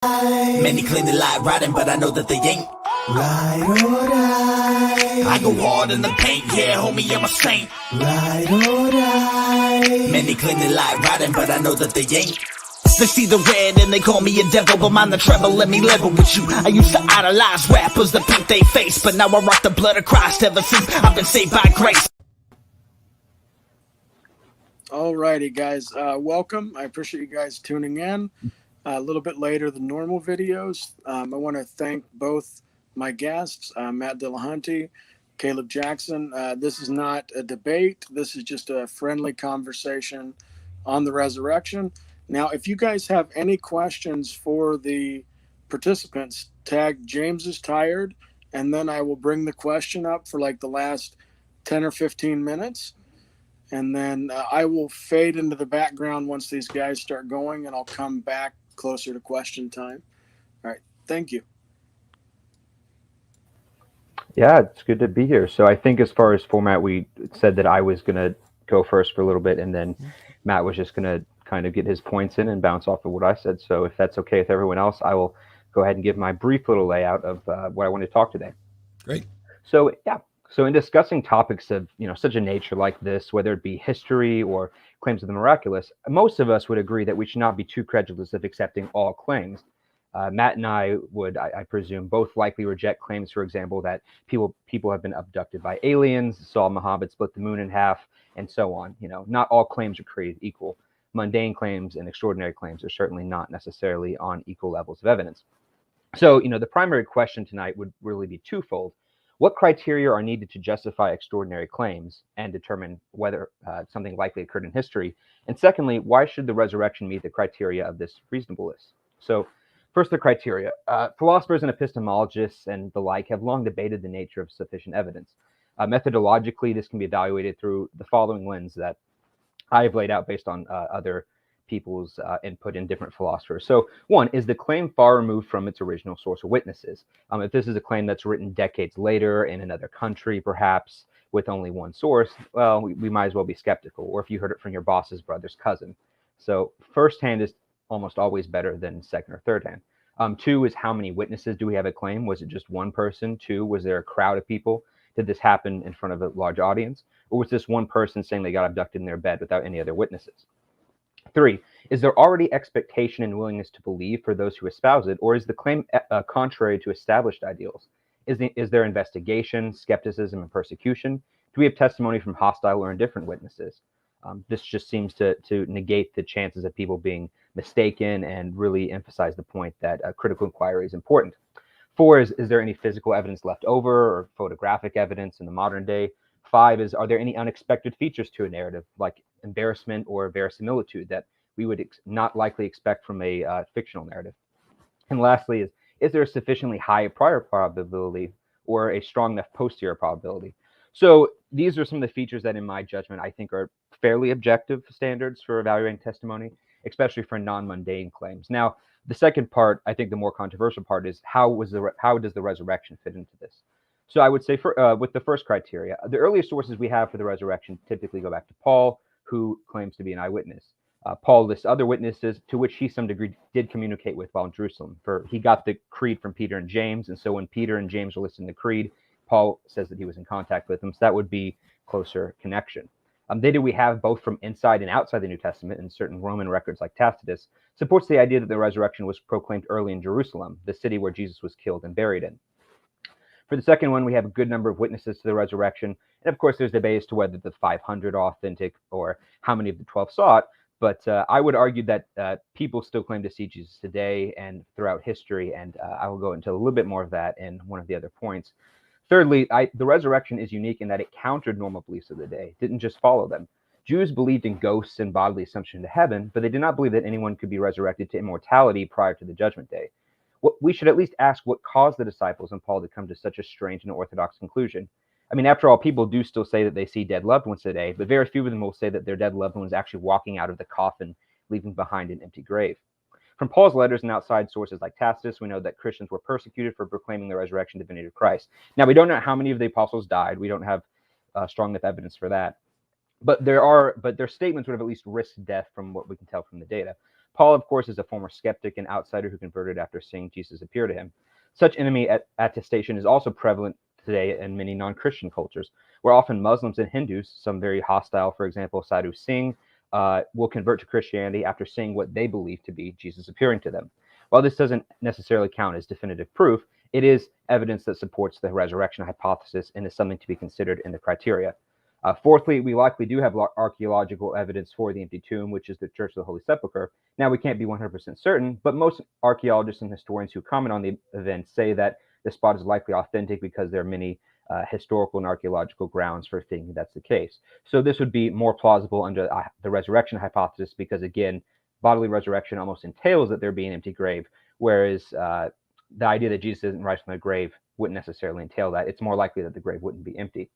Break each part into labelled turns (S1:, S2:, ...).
S1: Many claim they lie riding, but I know that they ain't. Ride or die. I go hard in the paint, yeah, homie, I'm a saint. Ride or die. Many claim they lie riding, but I know that they ain't. They see the red and they call me a devil, but mind the treble, let me level with you. I used to idolize rappers that paint they face, but now I rock the blood of Christ ever since I've been saved by grace.
S2: Alrighty, guys, welcome. I appreciate you guys tuning in. A little bit later than normal videos. I want to thank both my guests, Matt Dillahunty, Caleb Jackson. This is not a debate. This is just a friendly conversation on the resurrection. Now, if you guys have any questions for the participants, tag James is Tired, and then I will bring the question up for like the last 10 or 15 minutes. And then I will fade into the background once these guys start going, and I'll come back closer to question time. All right. Thank you.
S3: Yeah, it's good to be here. So I think as far as format, we said that I was going to go first for a little bit, and then Matt was just going to kind of get his points in and bounce off of what I said. So if that's okay with everyone else, I will go ahead and give my brief little layout of what I want to talk today.
S4: Great.
S3: So, yeah. So in discussing topics of, such a nature like this, whether it be history or claims of the miraculous, most of us would agree that we should not be too credulous of accepting all claims. Matt and I would, I presume, both likely reject claims, for example, that people have been abducted by aliens, saw Muhammad split the moon in half, and so on. Not all claims are created equal. Mundane claims and extraordinary claims are certainly not necessarily on equal levels of evidence. So, the primary question tonight would really be twofold. What criteria are needed to justify extraordinary claims and determine whether something likely occurred in history? And secondly, why should the resurrection meet the criteria of this reasonableness? So first, the criteria. Philosophers and epistemologists and the like have long debated the nature of sufficient evidence. Methodologically, this can be evaluated through the following lens that I have laid out based on other people's input in different philosophers. So one, is the claim far removed from its original source of witnesses? If this is a claim that's written decades later in another country, perhaps with only one source, well, we might as well be skeptical. Or if you heard it from your boss's brother's cousin. So firsthand is almost always better than second or third hand. Two is, how many witnesses do we have a claim? Was it just one person? Two, was there a crowd of people? Did this happen in front of a large audience? Or was this one person saying they got abducted in their bed without any other witnesses? Three, is there already expectation and willingness to believe for those who espouse it, or is the claim contrary to established ideals? Is there investigation, skepticism, and persecution? Do we have testimony from hostile or indifferent witnesses? This just seems to negate the chances of people being mistaken and really emphasize the point that critical inquiry is important. Four is there any physical evidence left over or photographic evidence in the modern day? Five is, are there any unexpected features to a narrative, like embarrassment or verisimilitude, that we would not likely expect from a fictional narrative? And lastly, is there a sufficiently high prior probability or a strong enough posterior probability? So these are some of the features that, in my judgment, I think are fairly objective standards for evaluating testimony, especially for non-mundane claims. Now, the second part, I think the more controversial part, is how does the resurrection fit into this? So I would say with the first criteria, the earliest sources we have for the resurrection typically go back to Paul, who claims to be an eyewitness. Paul lists other witnesses to which he, some degree, did communicate with while in Jerusalem. For he got the creed from Peter and James, and so when Peter and James were listening to the creed, Paul says that he was in contact with them. So that would be closer connection. Data we have both from inside and outside the New Testament, and certain Roman records like Tacitus, supports the idea that the resurrection was proclaimed early in Jerusalem, the city where Jesus was killed and buried in. For the second one, we have a good number of witnesses to the resurrection. And of course, there's debate as to whether the 500 are authentic or how many of the 12 saw it. But I would argue that people still claim to see Jesus today and throughout history. And I will go into a little bit more of that in one of the other points. Thirdly, the resurrection is unique in that it countered normal beliefs of the day, didn't just follow them. Jews believed in ghosts and bodily assumption to heaven, but they did not believe that anyone could be resurrected to immortality prior to the judgment day. We should at least ask what caused the disciples and Paul to come to such a strange and orthodox conclusion. I mean, after all, people do still say that they see dead loved ones today, but very few of them will say that their dead loved one is actually walking out of the coffin, leaving behind an empty grave. From Paul's letters and outside sources like Tacitus, we know that Christians were persecuted for proclaiming the resurrection divinity of Christ. Now, we don't know how many of the apostles died. We don't have strong enough evidence for that. But their statements would have at least risked death from what we can tell from the data. Paul, of course, is a former skeptic and outsider who converted after seeing Jesus appear to him. Such enemy attestation is also prevalent today in many non-Christian cultures, where often Muslims and Hindus, some very hostile, for example, Sadhu Singh, will convert to Christianity after seeing what they believe to be Jesus appearing to them. While this doesn't necessarily count as definitive proof, it is evidence that supports the resurrection hypothesis and is something to be considered in the criteria. Fourthly, we likely do have archaeological evidence for the empty tomb, which is the Church of the Holy Sepulchre. Now, we can't be 100% certain, but most archaeologists and historians who comment on the event say that the spot is likely authentic because there are many historical and archaeological grounds for thinking that's the case. So this would be more plausible under the resurrection hypothesis because, again, bodily resurrection almost entails that there be an empty grave, whereas the idea that Jesus isn't raised from the grave wouldn't necessarily entail that. It's more likely that the grave wouldn't be empty.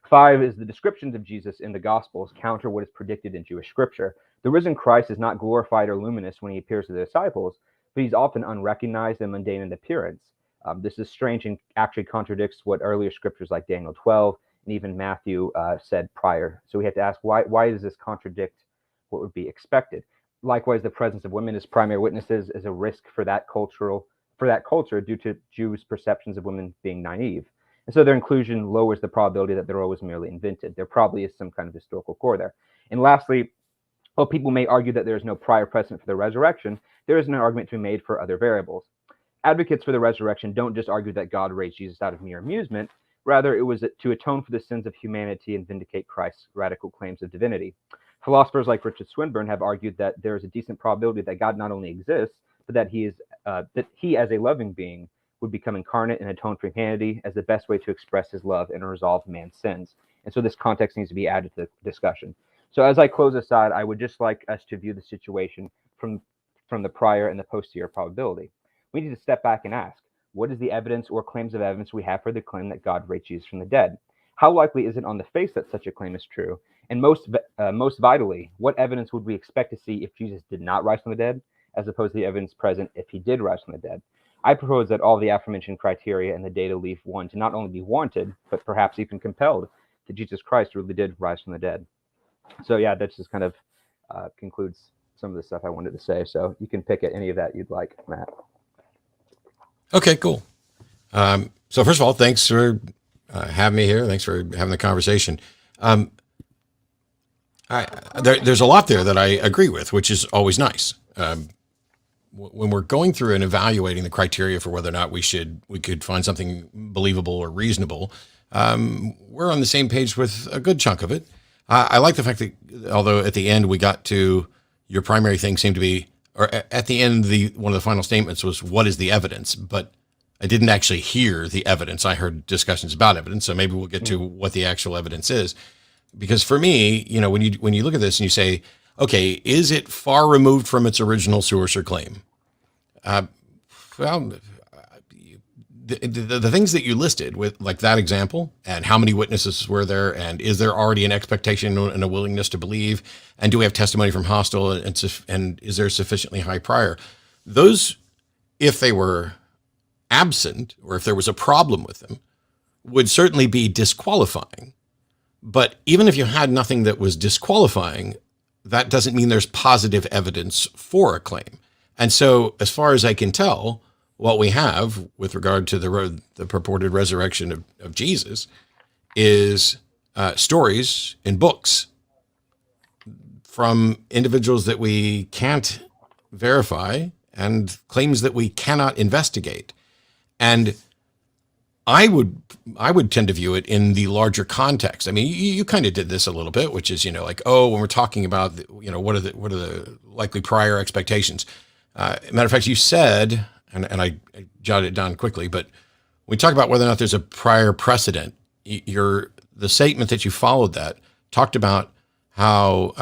S3: 5 is the descriptions of Jesus in the Gospels counter what is predicted in Jewish scripture. The risen Christ is not glorified or luminous when he appears to the disciples, but he's often unrecognized and mundane in appearance. This is strange and actually contradicts what earlier scriptures like Daniel 12 and even Matthew said prior. So we have to ask, why does this contradict what would be expected? Likewise, the presence of women as primary witnesses is a risk for that culture due to Jews' perceptions of women being naive. And so their inclusion lowers the probability that the role was merely invented. There probably is some kind of historical core there. And lastly, while people may argue that there is no prior precedent for the resurrection, there is an argument to be made for other variables. Advocates for the resurrection don't just argue that God raised Jesus out of mere amusement. Rather, it was to atone for the sins of humanity and vindicate Christ's radical claims of divinity. Philosophers like Richard Swinburne have argued that there is a decent probability that God not only exists, but that he, as a loving being, would become incarnate and atone for humanity as the best way to express his love and resolve man's sins. And so this context needs to be added to the discussion. So as I close aside, I would just like us to view the situation from the prior and the posterior probability. We need to step back and ask, what is the evidence or claims of evidence we have for the claim that God raised Jesus from the dead? How likely is it on the face that such a claim is true? And most vitally, what evidence would we expect to see if Jesus did not rise from the dead, as opposed to the evidence present if he did rise from the dead? I propose that all the aforementioned criteria and the data leave one to not only be wanted, but perhaps even compelled that Jesus Christ really did rise from the dead. So yeah, that just kind of concludes some of the stuff I wanted to say. So you can pick at any of that you'd like, Matt.
S4: Okay, cool. So first of all, thanks for having me here. Thanks for having the conversation. There's a lot there that I agree with, which is always nice. When we're going through and evaluating the criteria for whether or not we could find something believable or reasonable, we're on the same page with a good chunk of it. I like the fact that although at the end we got to your primary thing seemed to be, or at the end, one of the final statements was, what is the evidence? But I didn't actually hear the evidence. I heard discussions about evidence. So maybe we'll get to what the actual evidence is. Because for me, when you look at this and you say, okay, is it far removed from its original source or claim? Well, the things that you listed with like that example and how many witnesses were there and is there already an expectation and a willingness to believe and do we have testimony from hostile and is there sufficiently high prior? Those, if they were absent or if there was a problem with them, would certainly be disqualifying. But even if you had nothing that was disqualifying, that doesn't mean there's positive evidence for a claim. And so as far as I can tell, what we have with regard to the purported resurrection of Jesus is stories in books from individuals that we can't verify and claims that we cannot investigate. And I would tend to view it in the larger context. I mean, you kind of did this a little bit, which is, when we're talking about, what are the likely prior expectations? Matter of fact, you said, and I jotted it down quickly, but when we talk about whether or not there's a prior precedent, the statement that you followed that talked about how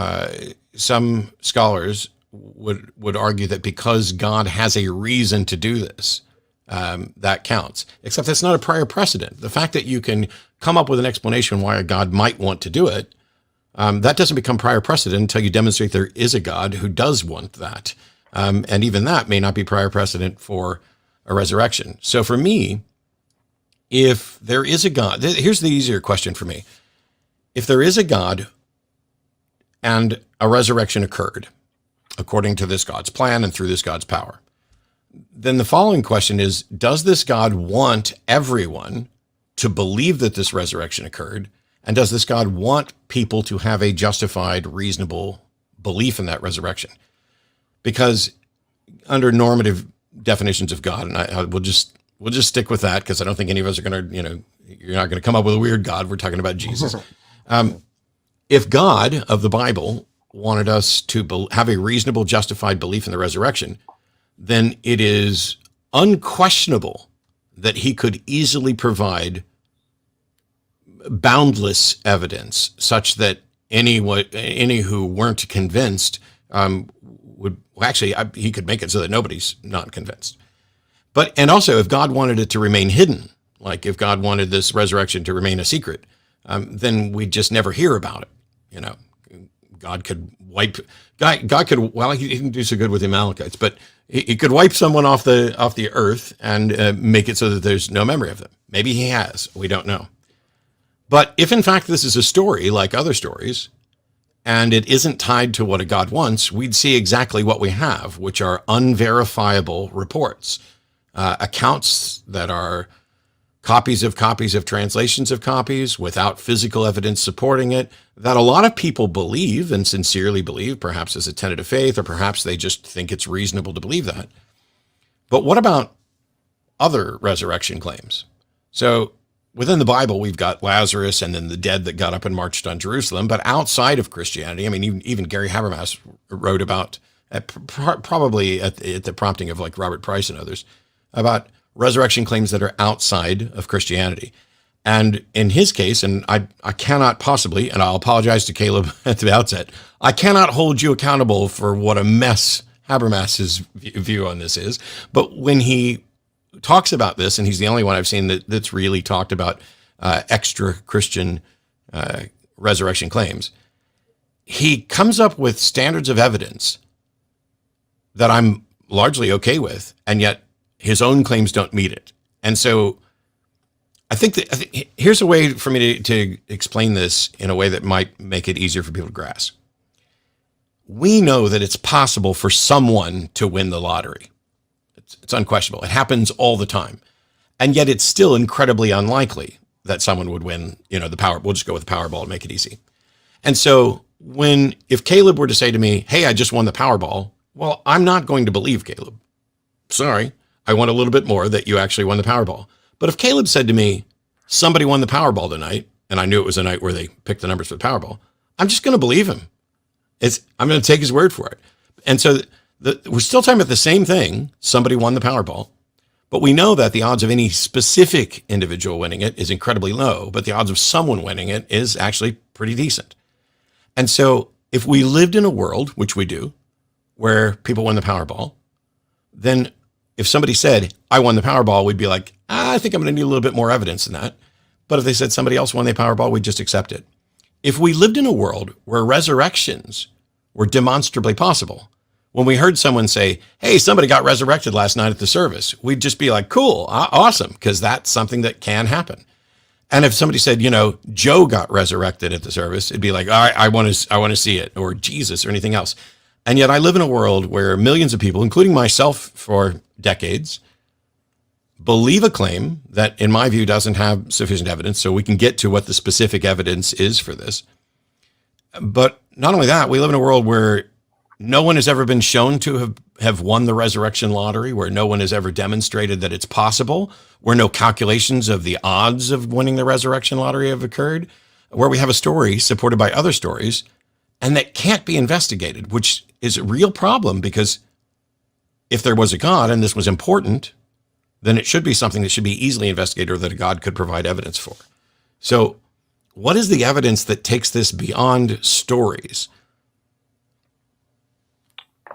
S4: some scholars would argue that because God has a reason to do this, that counts. Except that's not a prior precedent. The fact that you can come up with an explanation why a God might want to do it, that doesn't become prior precedent until you demonstrate there is a God who does want that. And even that may not be prior precedent for a resurrection. So for me, if there is a God, here's the easier question for me. If there is a God and a resurrection occurred, according to this God's plan and through this God's power. Then the following question is, does this God want everyone to believe that this resurrection occurred? And does this God want people to have a justified, reasonable belief in that resurrection? Because under normative definitions of God, and we'll just stick with that because I don't think any of us are going to, you're not going to come up with a weird God. We're talking about Jesus. If God of the Bible wanted us to have a reasonable, justified belief in the resurrection, then it is unquestionable that he could easily provide boundless evidence such that any who weren't convinced he could make it so that nobody's not convinced. And also, if God wanted it to remain hidden, like if God wanted this resurrection to remain a secret, then we'd just never hear about it. God could he didn't do so good with the Amalekites, but he could wipe someone off the earth and make it so that there's no memory of them. Maybe he has. We don't know. But if in fact this is a story like other stories, and it isn't tied to what a God wants, we'd see exactly what we have, which are unverifiable reports, accounts that are copies of translations of copies without physical evidence supporting it, that a lot of people believe and sincerely believe, perhaps as a tenet of faith, or perhaps they just think it's reasonable to believe that. But what about other resurrection claims? So within the Bible, we've got Lazarus and then the dead that got up and marched on Jerusalem. But outside of Christianity, I mean, even Gary Habermas wrote about, probably at the prompting of like Robert Price and others, about resurrection claims that are outside of Christianity. And in his case, and I cannot possibly, and I'll apologize to Caleb at the outset, I cannot hold you accountable for what a mess Habermas's view on this is. But when he talks about this, and he's the only one I've seen that's really talked about extra Christian resurrection claims, he comes up with standards of evidence that I'm largely okay with, and yet his own claims don't meet it. And so I think here's a way for me to explain this in a way that might make it easier for people to grasp. We know that it's possible for someone to win the lottery. It's unquestionable. It happens all the time. And yet it's still incredibly unlikely that someone would win, the power. We'll just go with the Powerball to make it easy. And so if Caleb were to say to me, hey, I just won the Powerball, well, I'm not going to believe Caleb. Sorry. I want a little bit more that you actually won the Powerball. But if Caleb said to me, somebody won the Powerball tonight, and I knew it was a night where they picked the numbers for the Powerball, I'm just going to believe him. I'm going to take his word for it. And so we're still talking about the same thing. Somebody won the Powerball, but we know that the odds of any specific individual winning it is incredibly low, but the odds of someone winning it is actually pretty decent. And so if we lived in a world, which we do, where people win the Powerball, then if somebody said, I won the Powerball, we'd be like, I think I'm going to need a little bit more evidence than that. But if they said somebody else won the Powerball, we'd just accept it. If we lived in a world where resurrections were demonstrably possible, when we heard someone say, hey, somebody got resurrected last night at the service, we'd just be like, cool, awesome, because that's something that can happen. And if somebody said, Joe got resurrected at the service, it'd be like, all right, I want to see it, or Jesus, or anything else. And yet I live in a world where millions of people, including myself for decades, believe a claim that, in my view, doesn't have sufficient evidence, so we can get to what the specific evidence is for this. But not only that, we live in a world where no one has ever been shown to have won the resurrection lottery, where no one has ever demonstrated that it's possible, where no calculations of the odds of winning the resurrection lottery have occurred, where we have a story supported by other stories, and that can't be investigated, which is a real problem, because if there was a God and this was important, then it should be something that should be easily investigated, or that a God could provide evidence for. So what is the evidence that takes this beyond stories?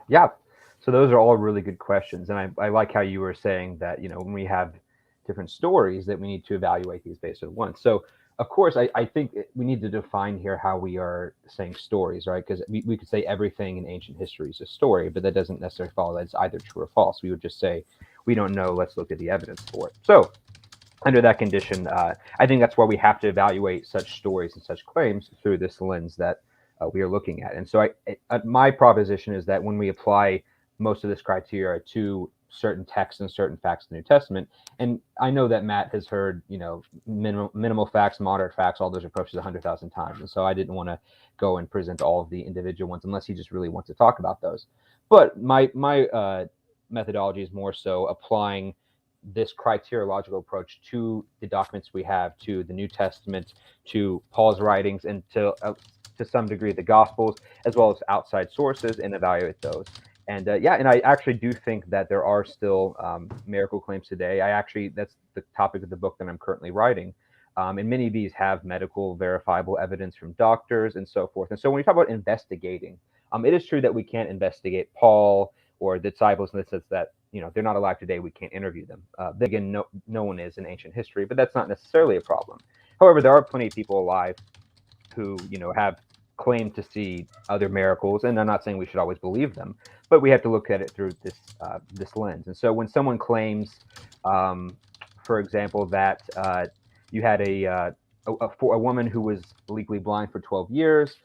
S3: Yeah. So those are all really good questions. And I like how you were saying that, when we have different stories, that we need to evaluate these based on one. So of course, I think we need to define here how we are saying stories, right? Because we could say everything in ancient history is a story, but that doesn't necessarily follow that it's either true or false. We would just say, we don't know, let's look at the evidence for it. So under that condition, I think that's where we have to evaluate such stories and such claims through this lens that we are looking at. And so my proposition is that when we apply most of this criteria to certain texts and certain facts of the New Testament, and I know that Matt has heard, minimal facts, moderate facts, all those approaches 100,000 times. And so I didn't want to go and present all of the individual ones unless he just really wants to talk about those. But my methodology is more so applying this criteriological approach to the documents we have, to the New Testament, to Paul's writings, and to some degree the Gospels, as well as outside sources, and evaluate those. And and I actually do think that there are still miracle claims today. That's the topic of the book that I'm currently writing. And many of these have medical verifiable evidence from doctors and so forth. And so when we talk about investigating, it is true that we can't investigate Paul or the disciples in the sense that, they're not alive today. We can't interview them. Again, no one is in ancient history, but that's not necessarily a problem. However, there are plenty of people alive who, have claimed to see other miracles, and I'm not saying we should always believe them, but we have to look at it through this lens. And so when someone claims, for example, that you had a woman who was legally blind for 12 years,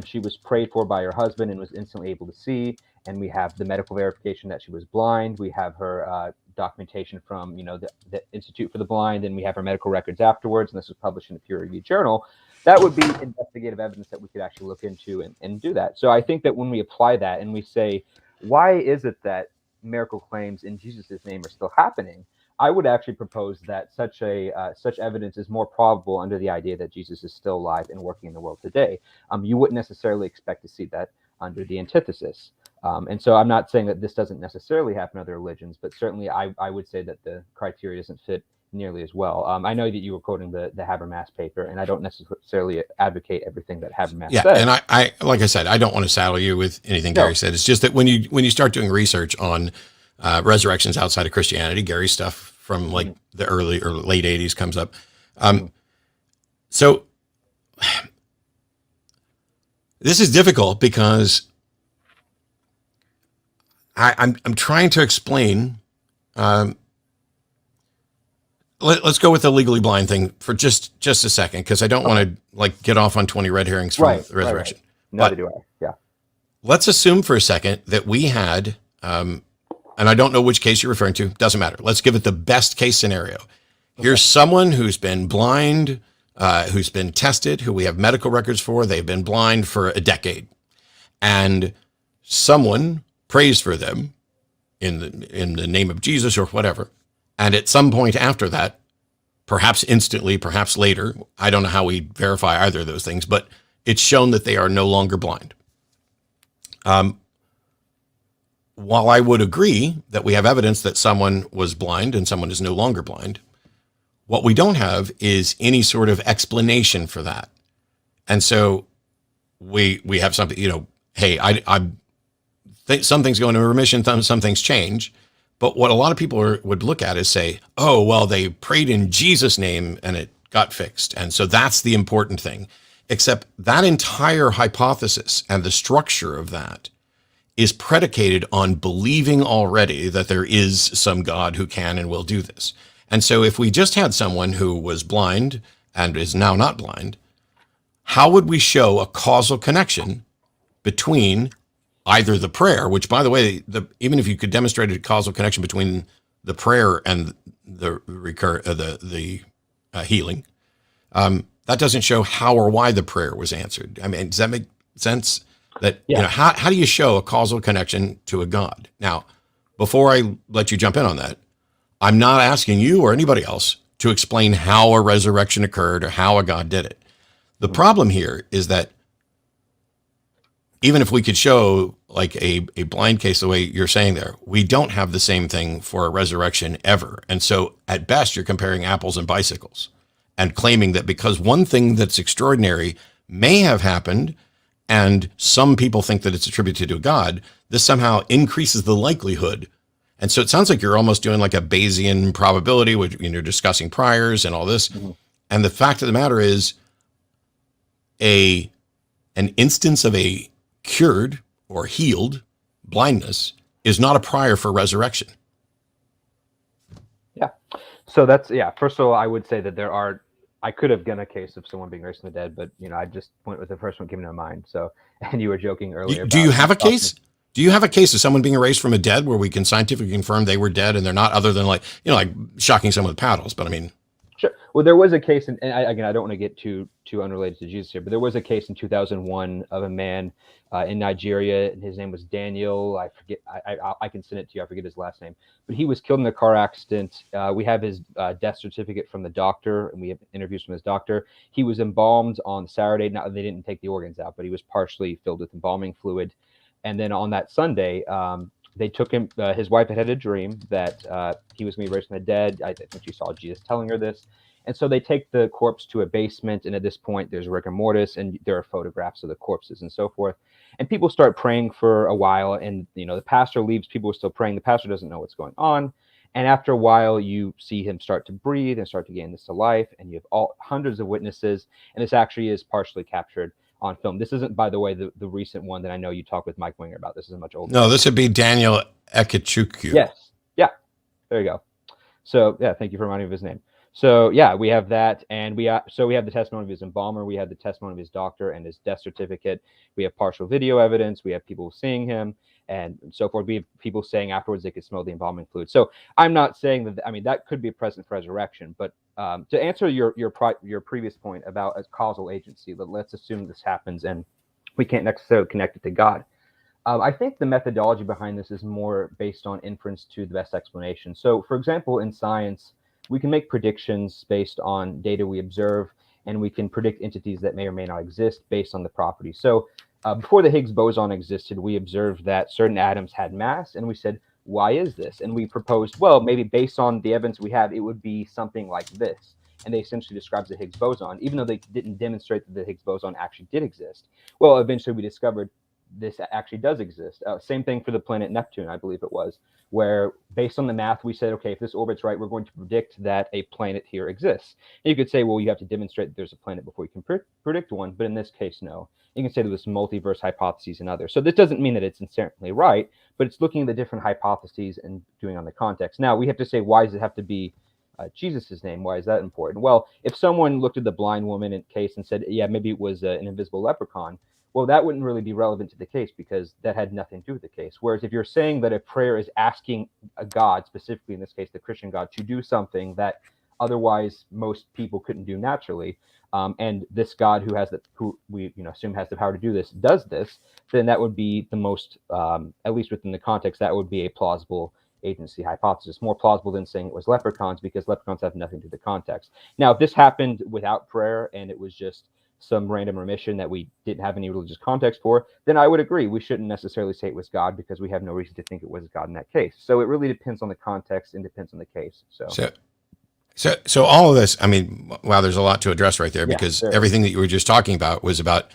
S3: she was prayed for by her husband and was instantly able to see, and we have the medical verification that she was blind. We have her documentation from the Institute for the Blind, and we have her medical records afterwards, and this was published in a peer-reviewed journal. That would be investigative evidence that we could actually look into and do that. So I think that when we apply that and we say, why is it that miracle claims in Jesus' name are still happening? I would actually propose that such evidence is more probable under the idea that Jesus is still alive and working in the world today. You wouldn't necessarily expect to see that under the antithesis. And so I'm not saying that this doesn't necessarily happen in other religions, but certainly I would say that the criteria doesn't fit nearly as well. I know that you were quoting the Habermas paper, and I don't necessarily advocate everything that Habermas said.
S4: And I like I said, I don't want to saddle you with anything Gary said. It's just that when you start doing research on resurrections outside of Christianity, Gary's stuff from like the early or late 80s comes up. So this is difficult because I'm trying to explain. Let's go with the legally blind thing for just a second, because I don't want to get off on 20 red herrings from the resurrection.
S3: Neither do I. Yeah.
S4: Let's assume for a second that we had, and I don't know which case you're referring to. Doesn't matter. Let's give it the best case scenario. Here's someone who's been blind, who's been tested, who we have medical records for. They've been blind for a decade, and someone prays for them in the name of Jesus or whatever. And at some point after that, perhaps instantly, perhaps later, I don't know how we verify either of those things, but it's shown that they are no longer blind. While I would agree that we have evidence that someone was blind and someone is no longer blind, what we don't have is any sort of explanation for that. And so we have something, hey, I think some things go into remission, some things change. But what a lot of people would look at is say, oh, well, they prayed in Jesus' name and it got fixed. And so that's the important thing. Except that entire hypothesis and the structure of that is predicated on believing already that there is some God who can and will do this. And so if we just had someone who was blind and is now not blind, how would we show a causal connection between either the prayer, which, by the way, even if you could demonstrate a causal connection between the prayer and the healing, that doesn't show how or why the prayer was answered. I mean, does that make sense? That how do you show a causal connection to a God? Now, before I let you jump in on that, I'm not asking you or anybody else to explain how a resurrection occurred or how a God did it. The problem here is that even if we could show like a blind case the way you're saying there, we don't have the same thing for a resurrection ever. And so at best, you're comparing apples and bicycles and claiming that because one thing that's extraordinary may have happened and some people think that it's attributed to God, this somehow increases the likelihood. And so it sounds like you're almost doing like a Bayesian probability, which you're discussing priors and all this. Mm-hmm. And the fact of the matter is an instance of a cured or healed blindness is not a prior for resurrection.
S3: Yeah. So that's, first of all, I would say that I could have done a case of someone being raised from the dead, but I just went with the first one came to mind. So, and you were joking earlier.
S4: Do you have a case? Do you have a case of someone being erased from a dead where we can scientifically confirm they were dead and they're not, other than like shocking someone with paddles? But I mean,
S3: sure. Well, there was a case, and I don't want to get too unrelated to Jesus here, but there was a case in 2001 of a man in Nigeria, and his name was Daniel. I forget. I can send it to you. I forget his last name, but he was killed in a car accident. We have his death certificate from the doctor, and we have interviews from his doctor. He was embalmed on Saturday. Now, they didn't take the organs out, but he was partially filled with embalming fluid. And then on that Sunday, they took him. His wife had a dream that he was going to be raised from the dead. I think she saw Jesus telling her this. And so they take the corpse to a basement. And at this point, there's rigor mortis, and there are photographs of the corpses and so forth. And people start praying for a while. And, the pastor leaves. People are still praying. The pastor doesn't know what's going on. And after a while, you see him start to breathe and start to gain this to life. And you have hundreds of witnesses. And this actually is partially captured on film. This isn't, by the way, the recent one that I know you talked with Mike Winger about. This is much older.
S4: No, this would be Daniel Ekechukwu.
S3: Yes. Yeah. There you go. So, yeah, thank you for reminding me of his name. So, yeah, we have that. And we have the testimony of his embalmer. We have the testimony of his doctor and his death certificate. We have partial video evidence. We have people seeing him and so forth. We have people saying afterwards they could smell the embalming fluid. So I'm not saying that, that could be a precedent for resurrection. But to answer your previous point about a causal agency, let's assume this happens and we can't necessarily connect it to God. I think the methodology behind this is more based on inference to the best explanation. So, for example, in science, we can make predictions based on data we observe, and we can predict entities that may or may not exist based on the properties. So before the Higgs boson existed, we observed that certain atoms had mass, and we said, why is this? And we proposed, well, maybe based on the evidence we have, it would be something like this. And they essentially describes the Higgs boson, even though they didn't demonstrate that the Higgs boson actually did exist. Well, eventually we discovered this actually does exist. Same thing for the planet Neptune, I believe it was, where based on the math, we said, okay, if this orbit's right, we're going to predict that a planet here exists. And you could say, well, you have to demonstrate that there's a planet before you can predict one. But in this case, no. You can say there was multiverse hypotheses and others. So this doesn't mean that it's inherently right, but it's looking at the different hypotheses and doing on the context. Now, we have to say, why does it have to be Jesus's name? Why is that important? Well, if someone looked at the blind woman in case and said, yeah, maybe it was an invisible leprechaun, well, that wouldn't really be relevant to the case because that had nothing to do with the case. Whereas if you're saying that a prayer is asking a God, specifically in this case, the Christian God, to do something that otherwise most people couldn't do naturally, and this God who we assume has the power to do this, does this, then that would be the most, at least within the context, that would be a plausible agency hypothesis, more plausible than saying it was leprechauns, because leprechauns have nothing to do with the context. Now, if this happened without prayer and it was just some random remission that we didn't have any religious context for, then I would agree. We shouldn't necessarily say it was God because we have no reason to think it was God in that case. So it really depends on the context and depends on the case.
S4: So all of this, I mean, wow, there's a lot to address right there because everything that you were just talking about was about,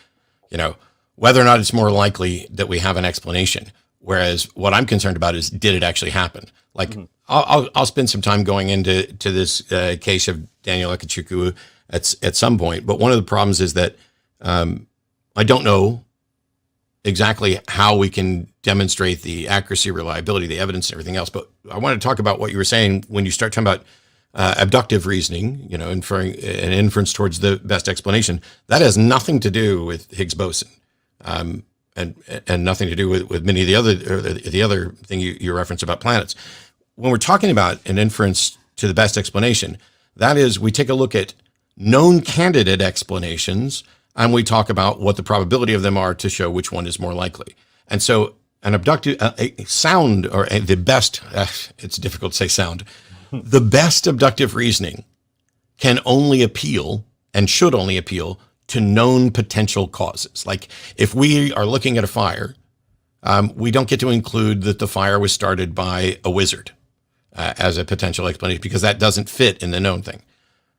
S4: whether or not it's more likely that we have an explanation. Whereas what I'm concerned about is, did it actually happen? Like, I'll spend some time going into this case of Daniel Ekechukwu at some point. But one of the problems is that I don't know exactly how we can demonstrate the accuracy, reliability, the evidence, and everything else. But I want to talk about what you were saying when you start talking about abductive reasoning, inferring an inference towards the best explanation. That has nothing to do with Higgs boson, and nothing to do with many of the other thing you reference about planets. When we're talking about an inference to the best explanation, that is, we take a look at known candidate explanations and we talk about what the probability of them are to show which one is more likely. And so an abductive sound, or the best, it's difficult to say sound, the best abductive reasoning can only appeal and should only appeal to known potential causes. Like if we are looking at a fire, we don't get to include that the fire was started by a wizard as a potential explanation, because that doesn't fit in the known thing.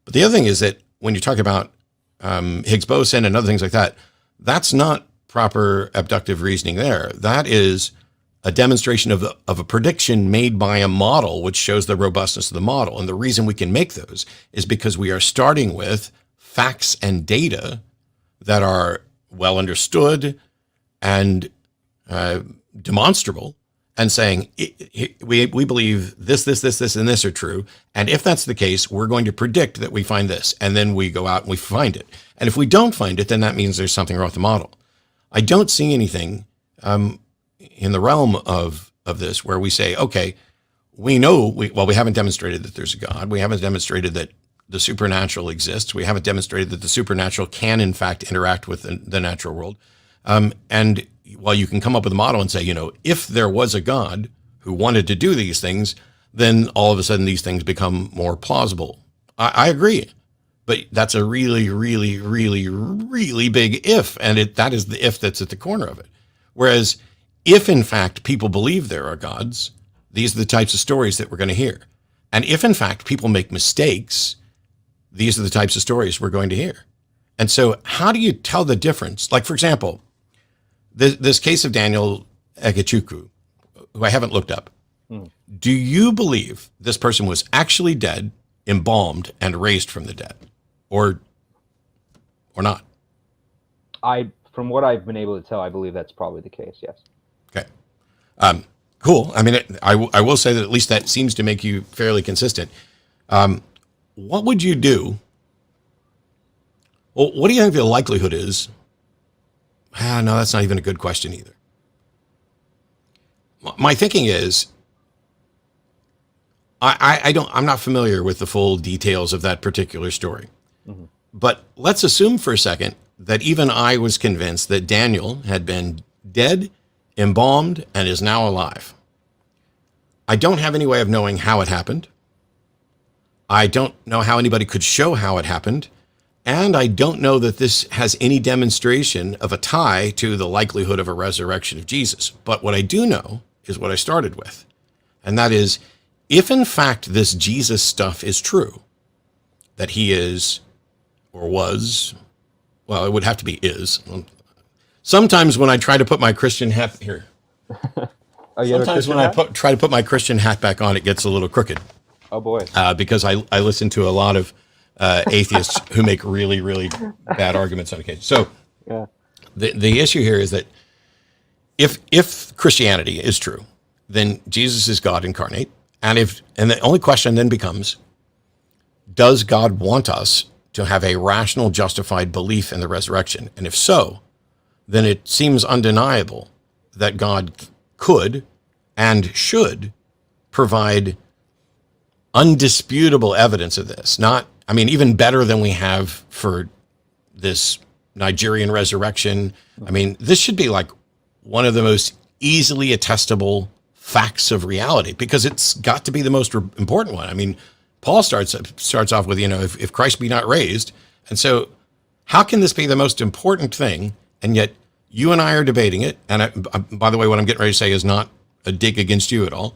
S4: But the other thing is that when you talk about Higgs boson and other things like that, that's not proper abductive reasoning there. That is a demonstration of a prediction made by a model, which shows the robustness of the model. And the reason we can make those is because we are starting with facts and data that are well understood and demonstrable. and saying, we believe this, and this are true. And if that's the case, we're going to predict that we find this. And then we go out and we find it. And if we don't find it, then that means there's something wrong with the model. I don't see anything in the realm of this where we say, okay, we know, we haven't demonstrated that there's a God. We haven't demonstrated that the supernatural exists. We haven't demonstrated that the supernatural can, in fact, interact with the natural world. And while you can come up with a model and say, if there was a God who wanted to do these things, then all of a sudden these things become more plausible. I agree. But that's a really, really, really, really big if. And that is the if that's at the corner of it. Whereas if, in fact, people believe there are gods, these are the types of stories that we're going to hear. And if, in fact, people make mistakes, these are the types of stories we're going to hear. And so how do you tell the difference? Like, for example, this case of Daniel Egechukwu, who I haven't looked up. Do you believe this person was actually dead, embalmed, and raised from the dead? Or not?
S3: From what I've been able to tell, I believe that's probably the case, yes.
S4: Okay. Cool. I mean, I will say that at least that seems to make you fairly consistent. What would you do? Well, what do you think the likelihood is? No, that's not even a good question either. My thinking is, I'm not familiar with the full details of that particular story. Mm-hmm. But let's assume for a second that even I was convinced that Daniel had been dead, embalmed, and is now alive. I don't have any way of knowing how it happened. I don't know how anybody could show how it happened. And I don't know that this has any demonstration of a tie to the likelihood of a resurrection of Jesus. But what I do know is what I started with. And that is, if in fact this Jesus stuff is true, that he is or was, well, it would have to be is. Sometimes when I try to put my Christian hat here, sometimes when I try to put my Christian hat back on, it gets a little crooked.
S3: Oh boy!
S4: Because I listen to a lot of atheists who make really, really bad arguments on occasion. So
S3: yeah.
S4: The issue here is that if Christianity is true, then Jesus is God incarnate, and the only question then becomes, does God want us to have a rational, justified belief in the resurrection? And if so, then it seems undeniable that God could and should provide undisputable evidence of this. Even better than we have for this Nigerian resurrection. I mean, this should be like one of the most easily attestable facts of reality, because it's got to be the most important one. I mean, Paul starts off with, if Christ be not raised. And so how can this be the most important thing? And yet you and I are debating it. And by the way, what I'm getting ready to say is not a dig against you at all.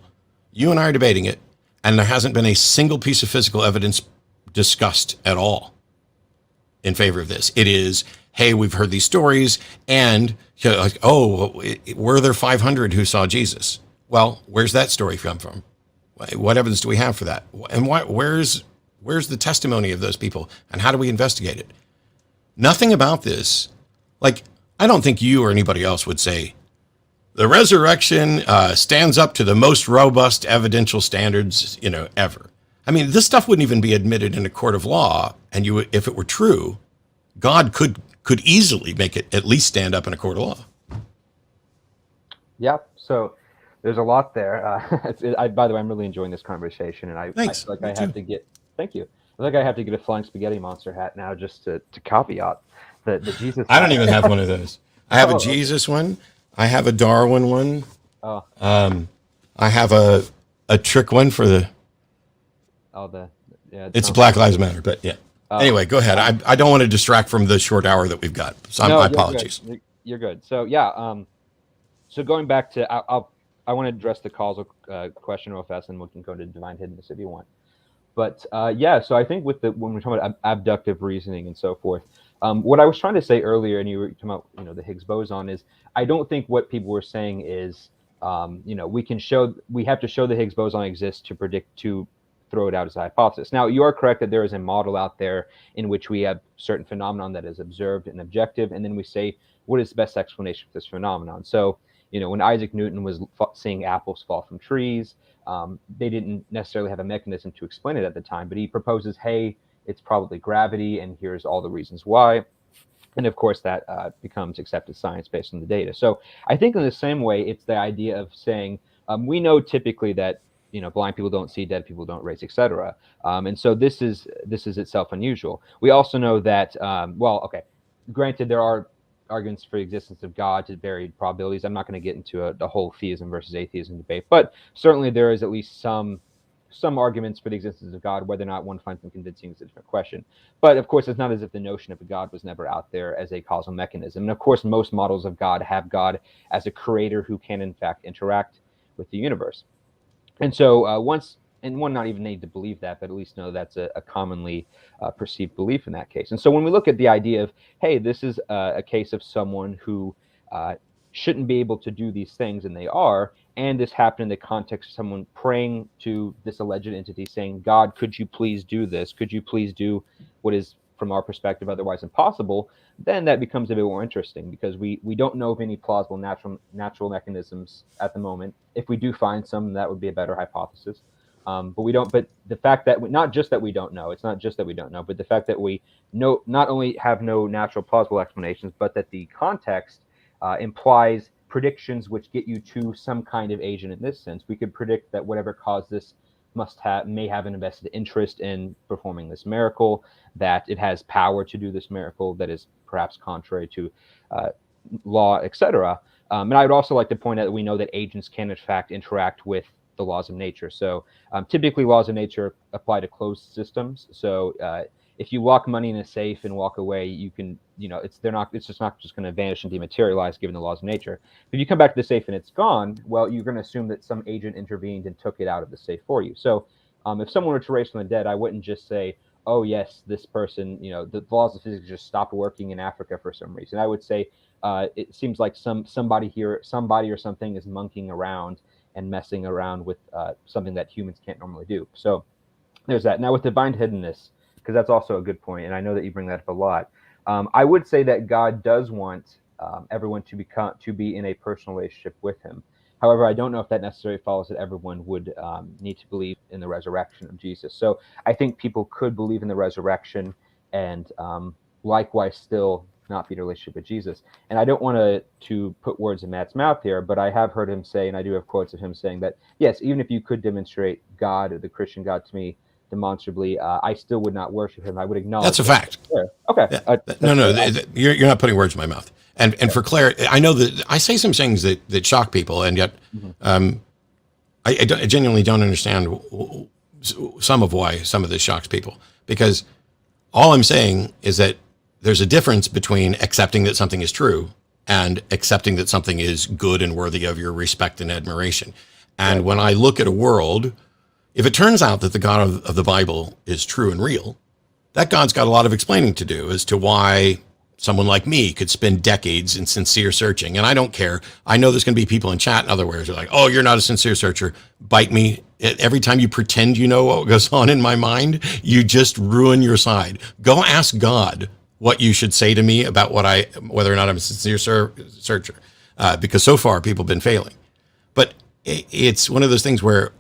S4: You and I are debating it. And there hasn't been a single piece of physical evidence discussed at all in favor of this. It is, hey, we've heard these stories, and were there 500 who saw Jesus? Well, where's that story come from? What evidence do we have for that? And where's the testimony of those people? And how do we investigate it? Nothing about this. Like, I don't think you or anybody else would say the resurrection stands up to the most robust evidential standards, ever. I mean, this stuff wouldn't even be admitted in a court of law. And if it were true, God could easily make it at least stand up in a court of law.
S3: Yeah. So there's a lot there. By the way, I'm really enjoying this conversation, and I feel like I have to get. Thank you. I think I have to get a flying spaghetti monster hat now, just to caveat the Jesus.
S4: I don't even have one of those. I have a Jesus one. I have a Darwin one.
S3: Oh.
S4: I have a trick one for the. It's Black Lives Matter, but yeah. Anyway, go ahead. I don't want to distract from the short hour that we've got. So my apologies.
S3: You're good. So yeah. So going back to, I want to address the causal question real fast, and we can go to divine hiddenness if you want. But so I think when we're talking about abductive reasoning and so forth, what I was trying to say earlier, and you were talking about the Higgs boson, is I don't think what people were saying is we have to show the Higgs boson exists to throw it out as a hypothesis. Now, you are correct that there is a model out there in which we have certain phenomenon that is observed and objective, and then we say, what is the best explanation for this phenomenon? So, when Isaac Newton was seeing apples fall from trees, they didn't necessarily have a mechanism to explain it at the time, but he proposes, hey, it's probably gravity, and here's all the reasons why. And of course, that becomes accepted science based on the data. So I think in the same way, it's the idea of saying, we know typically that blind people don't see, dead people don't raise, etc. And so this is itself unusual. We also know that, granted, there are arguments for the existence of God to varied probabilities. I'm not going to get into the whole theism versus atheism debate, but certainly there is at least some arguments for the existence of God. Whether or not one finds them convincing is a different question. But of course, it's not as if the notion of a God was never out there as a causal mechanism. And of course, most models of God have God as a creator who can in fact interact with the universe. And so one not even need to believe that, but at least know that's a commonly perceived belief in that case. And so when we look at the idea of, hey, this is a case of someone who shouldn't be able to do these things, and they are, and this happened in the context of someone praying to this alleged entity saying, God, could you please do this? Could you please do what is, from our perspective, otherwise impossible? Then that becomes a bit more interesting, because we don't know of any plausible natural mechanisms at the moment. If we do find some, that would be a better hypothesis. But we don't. But the fact that not just that we don't know, it's not just that we don't know, but the fact that we know not only have no natural plausible explanations, but that the context implies predictions which get you to some kind of agent. In this sense, we could predict that whatever caused this may have an invested interest in performing this miracle, that it has power to do this miracle that is perhaps contrary to law, etc. And I would also like to point out that we know that agents can in fact interact with the laws of nature. So typically laws of nature apply to closed systems. So if you lock money in a safe and walk away, you can, it's just not going to vanish and dematerialize given the laws of nature. If you come back to the safe and it's gone, well, you're going to assume that some agent intervened and took it out of the safe for you. So if someone were to raise from the dead, I wouldn't just say, oh yes, this person, the laws of physics just stopped working in Africa for some reason. I would say it seems like somebody or something is monkeying around and messing around with something that humans can't normally do. So there's that. Now with divine hiddenness, because that's also a good point, and I know that you bring that up a lot. I would say that God does want everyone to be in a personal relationship with him. However, I don't know if that necessarily follows that everyone would need to believe in the resurrection of Jesus. So I think people could believe in the resurrection and likewise still not be in a relationship with Jesus. And I don't want to put words in Matt's mouth here, but I have heard him say, and I do have quotes of him saying that, yes, even if you could demonstrate God or the Christian God to me demonstrably, I still would not worship him. I would acknowledge
S4: that's a fact.
S3: Okay.
S4: Yeah. You're not putting words in my mouth. And for clarity, I know that I say some things that shock people, and yet I genuinely don't understand some of this shocks people, because all I'm saying is that there's a difference between accepting that something is true and accepting that something is good and worthy of your respect and admiration. And when I look at a world, if it turns out that the God of the Bible is true and real, that God's got a lot of explaining to do as to why someone like me could spend decades in sincere searching. And I don't care. I know there's going to be people in chat and other ways who are like, oh, you're not a sincere searcher. Bite me. Every time you pretend you know what goes on in my mind, you just ruin your side. Go ask God what you should say to me about whether or not I'm a sincere searcher, because so far people have been failing. But it's one of those things where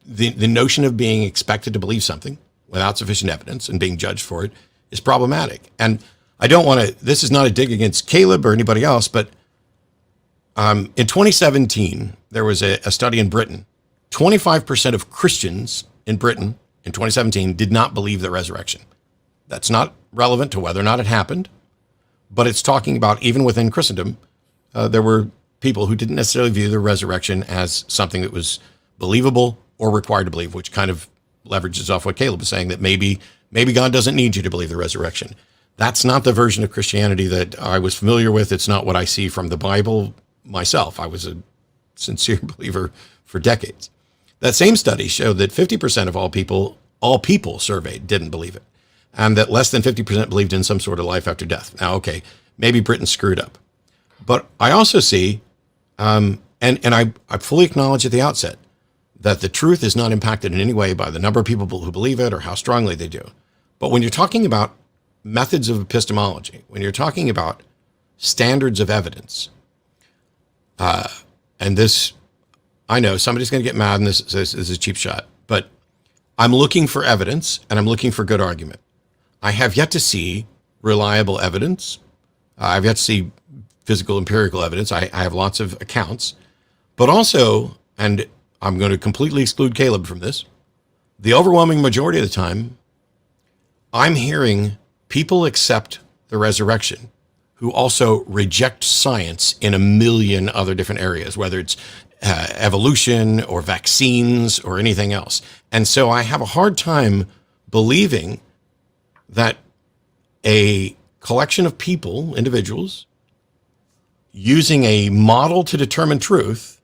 S4: the notion of being expected to believe something without sufficient evidence and being judged for it is problematic. And I don't want to, this is not a dig against Caleb or anybody else, but in 2017, there was a study in Britain. 25% of Christians in Britain in 2017 did not believe the resurrection. That's not relevant to whether or not it happened, but it's talking about even within Christendom, there were people who didn't necessarily view the resurrection as something that was believable or required to believe, which kind of leverages off what Caleb was saying, that maybe God doesn't need you to believe the resurrection. That's not the version of Christianity that I was familiar with. It's not what I see from the Bible myself. I was a sincere believer for decades. That same study showed that 50% of all people surveyed didn't believe it, and that less than 50% believed in some sort of life after death. Now, okay, maybe Britain screwed up. But I also see, and I fully acknowledge at the outset, that the truth is not impacted in any way by the number of people who believe it or how strongly they do. But when you're talking about methods of epistemology, when you're talking about standards of evidence, and this, I know somebody's going to get mad and this is a cheap shot, but I'm looking for evidence and I'm looking for good argument. I have yet to see reliable evidence. I've yet to see physical empirical evidence. I have lots of accounts, but also, and I'm going to completely exclude Caleb from this, the overwhelming majority of the time, I'm hearing people accept the resurrection who also reject science in a million other different areas, whether it's evolution or vaccines or anything else. And so I have a hard time believing that a collection of people, individuals, using a model to determine truth,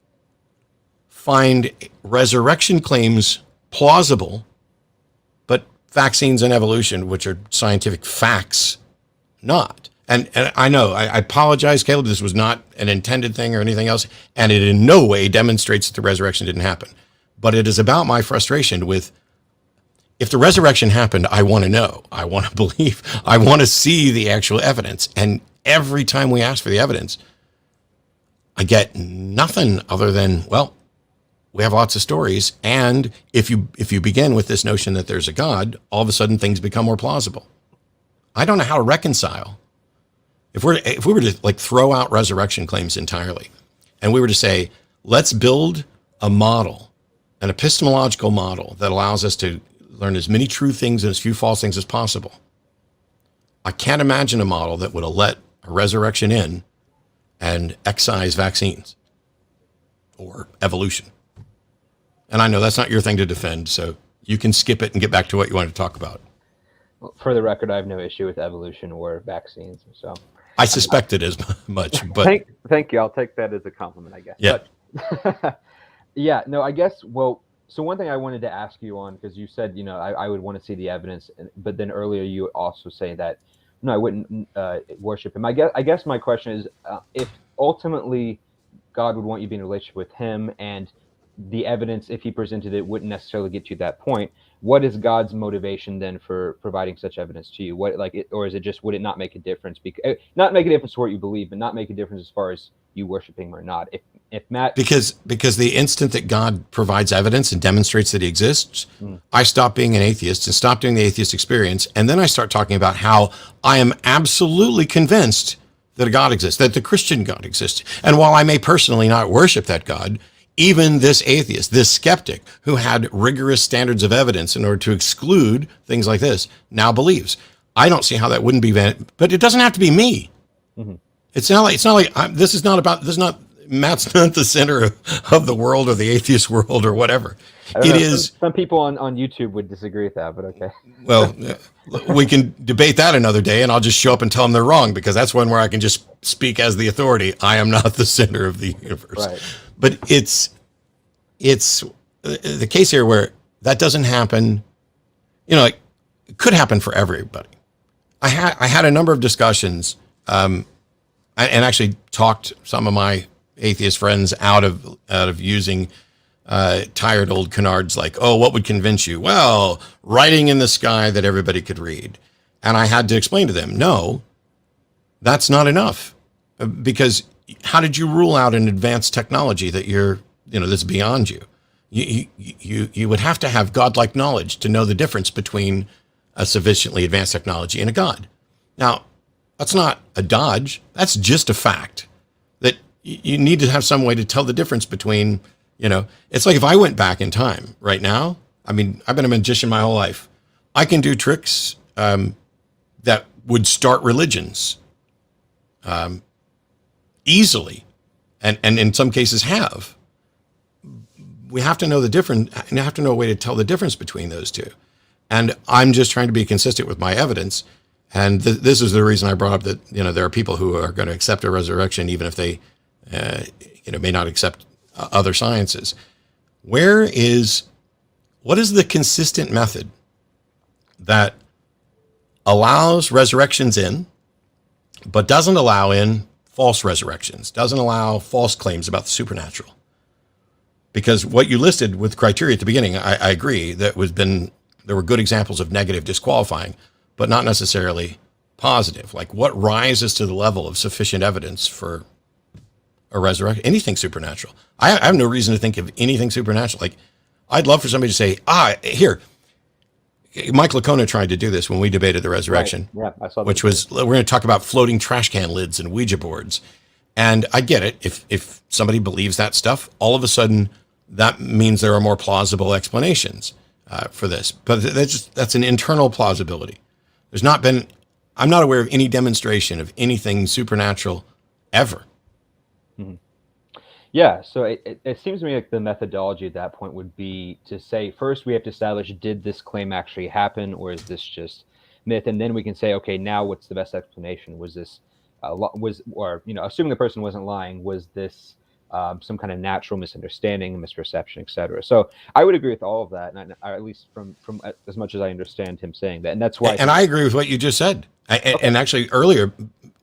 S4: find resurrection claims plausible, but vaccines and evolution, which are scientific facts, not. And I know, I apologize, Caleb, this was not an intended thing or anything else, and it in no way demonstrates that the resurrection didn't happen. But it is about my frustration with, if the resurrection happened, I want to know, I want to believe, I want to see the actual evidence. And every time we ask for the evidence, I get nothing other than, well, we have lots of stories. And if you begin with this notion that there's a God, all of a sudden things become more plausible. I don't know how to reconcile. If we were to like throw out resurrection claims entirely, and we were to say, let's build a model, an epistemological model that allows us to learn as many true things and as few false things as possible. I can't imagine a model that would have let a resurrection in and excise vaccines or evolution. And I know that's not your thing to defend, so you can skip it and get back to what you wanted to talk about.
S3: Well, for the record, I have no issue with evolution or vaccines. So
S4: I suspected as much, but
S3: thank you. I'll take that as a compliment, I guess.
S4: Yeah.
S3: But, yeah. No, I guess. Well, so one thing I wanted to ask you on, because you said, I would want to see the evidence, but then earlier you also say that no, I wouldn't worship him. I guess my question is, if ultimately God would want you to be in a relationship with him, and the evidence, if he presented it, wouldn't necessarily get you to that point, what is God's motivation then for providing such evidence to you? Or is it just, would it not make a difference? Not make a difference for what you believe, but not make a difference as far as you worshiping him or not. If Matt,
S4: because the instant that God provides evidence and demonstrates that he exists, I stop being an atheist and stop doing the atheist experience, and then I start talking about how I am absolutely convinced that a God exists, that the Christian God exists. And while I may personally not worship that God, even this atheist, this skeptic who had rigorous standards of evidence in order to exclude things like this, now believes. I don't see how that wouldn't be, but it doesn't have to be me. Mm-hmm. It's not like Matt's not the center of the world or the atheist world or whatever. It is.
S3: Some people on YouTube would disagree with that, but okay.
S4: Well, we can debate that another day, and I'll just show up and tell them they're wrong, because that's one where I can just speak as the authority. I am not the center of the universe. Right. But it's the case here where that doesn't happen. It could happen for everybody. I had a number of discussions, and actually talked some of my atheist friends out of using tired old canards like, oh, what would convince you? Well, writing in the sky that everybody could read. And I had to explain to them, no, that's not enough, because how did you rule out an advanced technology that that's beyond you? You would have to have godlike knowledge to know the difference between a sufficiently advanced technology and a God. Now, that's not a dodge. That's just a fact that you need to have some way to tell the difference between, it's like if I went back in time right now, I mean, I've been a magician my whole life. I can do tricks that would start religions easily, and in some cases have. We have to know the difference, and have to know a way to tell the difference between those two. And I'm just trying to be consistent with my evidence. And this is the reason I brought up that, there are people who are going to accept a resurrection, even if they, may not accept other sciences. What is the consistent method that allows resurrections in, but doesn't allow in false resurrections, doesn't allow false claims about the supernatural? Because what you listed with criteria at the beginning, I agree, there were good examples of negative disqualifying, but not necessarily positive. Like, what rises to the level of sufficient evidence for a resurrection, anything supernatural. I have no reason to think of anything supernatural. Like, I'd love for somebody to say, here, Mike Lacona tried to do this when we debated the resurrection,
S3: Right. Yeah, I saw that.
S4: which was, we're going to talk about floating trash can lids and Ouija boards. And I get it. If somebody believes that stuff, all of a sudden that means there are more plausible explanations for this. But that's an internal plausibility. I'm not aware of any demonstration of anything supernatural ever.
S3: Mm-hmm. Yeah, so it seems to me like the methodology at that point would be to say, first we have to establish, did this claim actually happen, or is this just myth? And then we can say, okay, now what's the best explanation? Was this, assuming the person wasn't lying, was this some kind of natural misunderstanding, misperception, etc.? So I would agree with all of that, and at least from as much as I understand him saying that, and that's why.
S4: And I agree with what you just said. And actually, earlier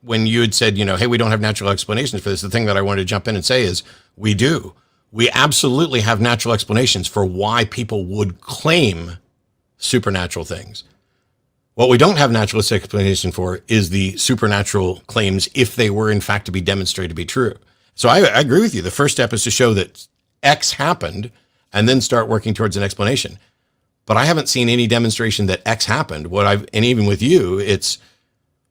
S4: when you had said, hey, we don't have natural explanations for this, the thing that I wanted to jump in and say is we do. We absolutely have natural explanations for why people would claim supernatural things. What we don't have natural explanation for is the supernatural claims if they were in fact to be demonstrated to be true. So I agree with you. The first step is to show that X happened and then start working towards an explanation. But I haven't seen any demonstration that X happened. And even with you, it's,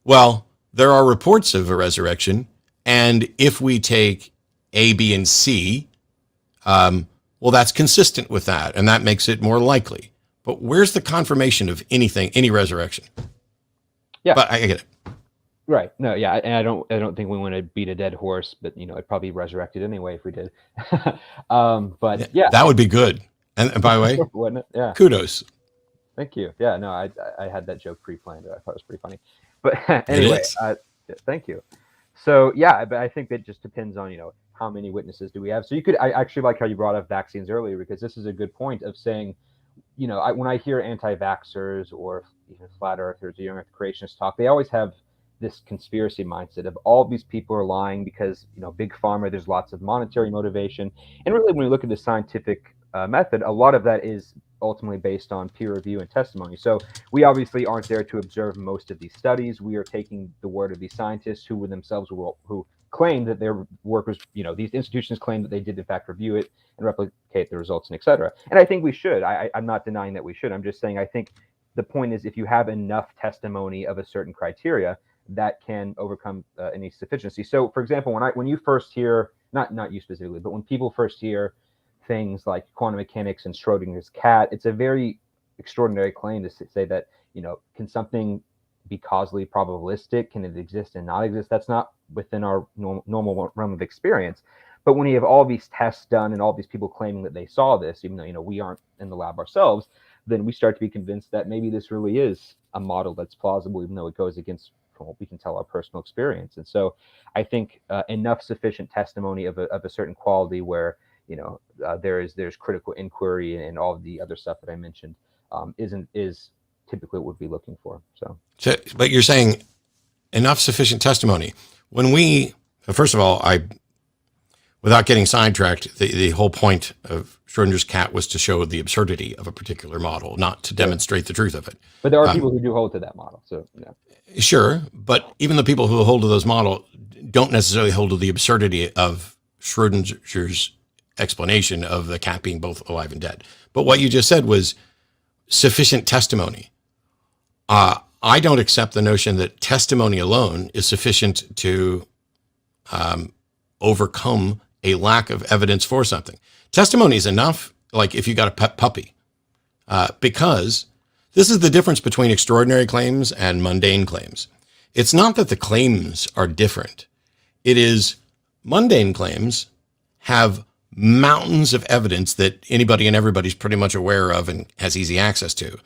S4: well, there are reports of a resurrection, and if we take A, B, and C, well, that's consistent with that, and that makes it more likely. But where's the confirmation of anything, any resurrection?
S3: Yeah,
S4: but I get it.
S3: Right. No. Yeah. And I don't think we want to beat a dead horse, but it'd probably be resurrected anyway if we did. But yeah,
S4: that would be good. And by the way,
S3: wouldn't it? Yeah.
S4: Kudos.
S3: Thank you. Yeah. No, I had that joke pre-planned. I thought it was pretty funny. But anyway, thank you. So yeah, but I think that just depends on how many witnesses do we have. So I actually like how you brought up vaccines earlier, because this is a good point of saying, when I hear anti-vaxxers or even flat earthers or young earth creationists talk, they always have this conspiracy mindset of all these people are lying because big pharma, there's lots of monetary motivation. And really, when we look at the scientific method, a lot of that is ultimately based on peer review and testimony. So we obviously aren't there to observe most of these studies. We are taking the word of these scientists who who claim that their work was, these institutions claim that they did in fact review it and replicate the results, and et cetera. And I think we should. I'm not denying that we should. I'm just saying I think the point is, if you have enough testimony of a certain criteria, that can overcome any sufficiency. So for example, when you first hear, not you specifically, but when people first hear things like quantum mechanics and Schrodinger's cat, it's a very extraordinary claim to say that, can something be causally probabilistic? Can it exist and not exist? That's not within our normal realm of experience. But when you have all these tests done and all these people claiming that they saw this, even though, we aren't in the lab ourselves, then we start to be convinced that maybe this really is a model that's plausible, even though it goes against, from what we can tell, our personal experience. And so I think enough sufficient testimony of a certain quality where there's critical inquiry and all of the other stuff that I mentioned is typically what we'd be looking for. So,
S4: but you're saying enough sufficient testimony. When first of all, without getting sidetracked, the whole point of Schrodinger's cat was to show the absurdity of a particular model, not to demonstrate the truth of it.
S3: But there are people who do hold to that model. So yeah.
S4: Sure, but even the people who hold to those models don't necessarily hold to the absurdity of Schrodinger's explanation of the cat being both alive and dead. But what you just said was sufficient testimony. I don't accept the notion that testimony alone is sufficient to overcome a lack of evidence for something. Testimony is enough, like if you got a pet puppy, because this is the difference between extraordinary claims and mundane claims. It's not that the claims are different. It is mundane claims have mountains of evidence that anybody and everybody's pretty much aware of and has easy access to,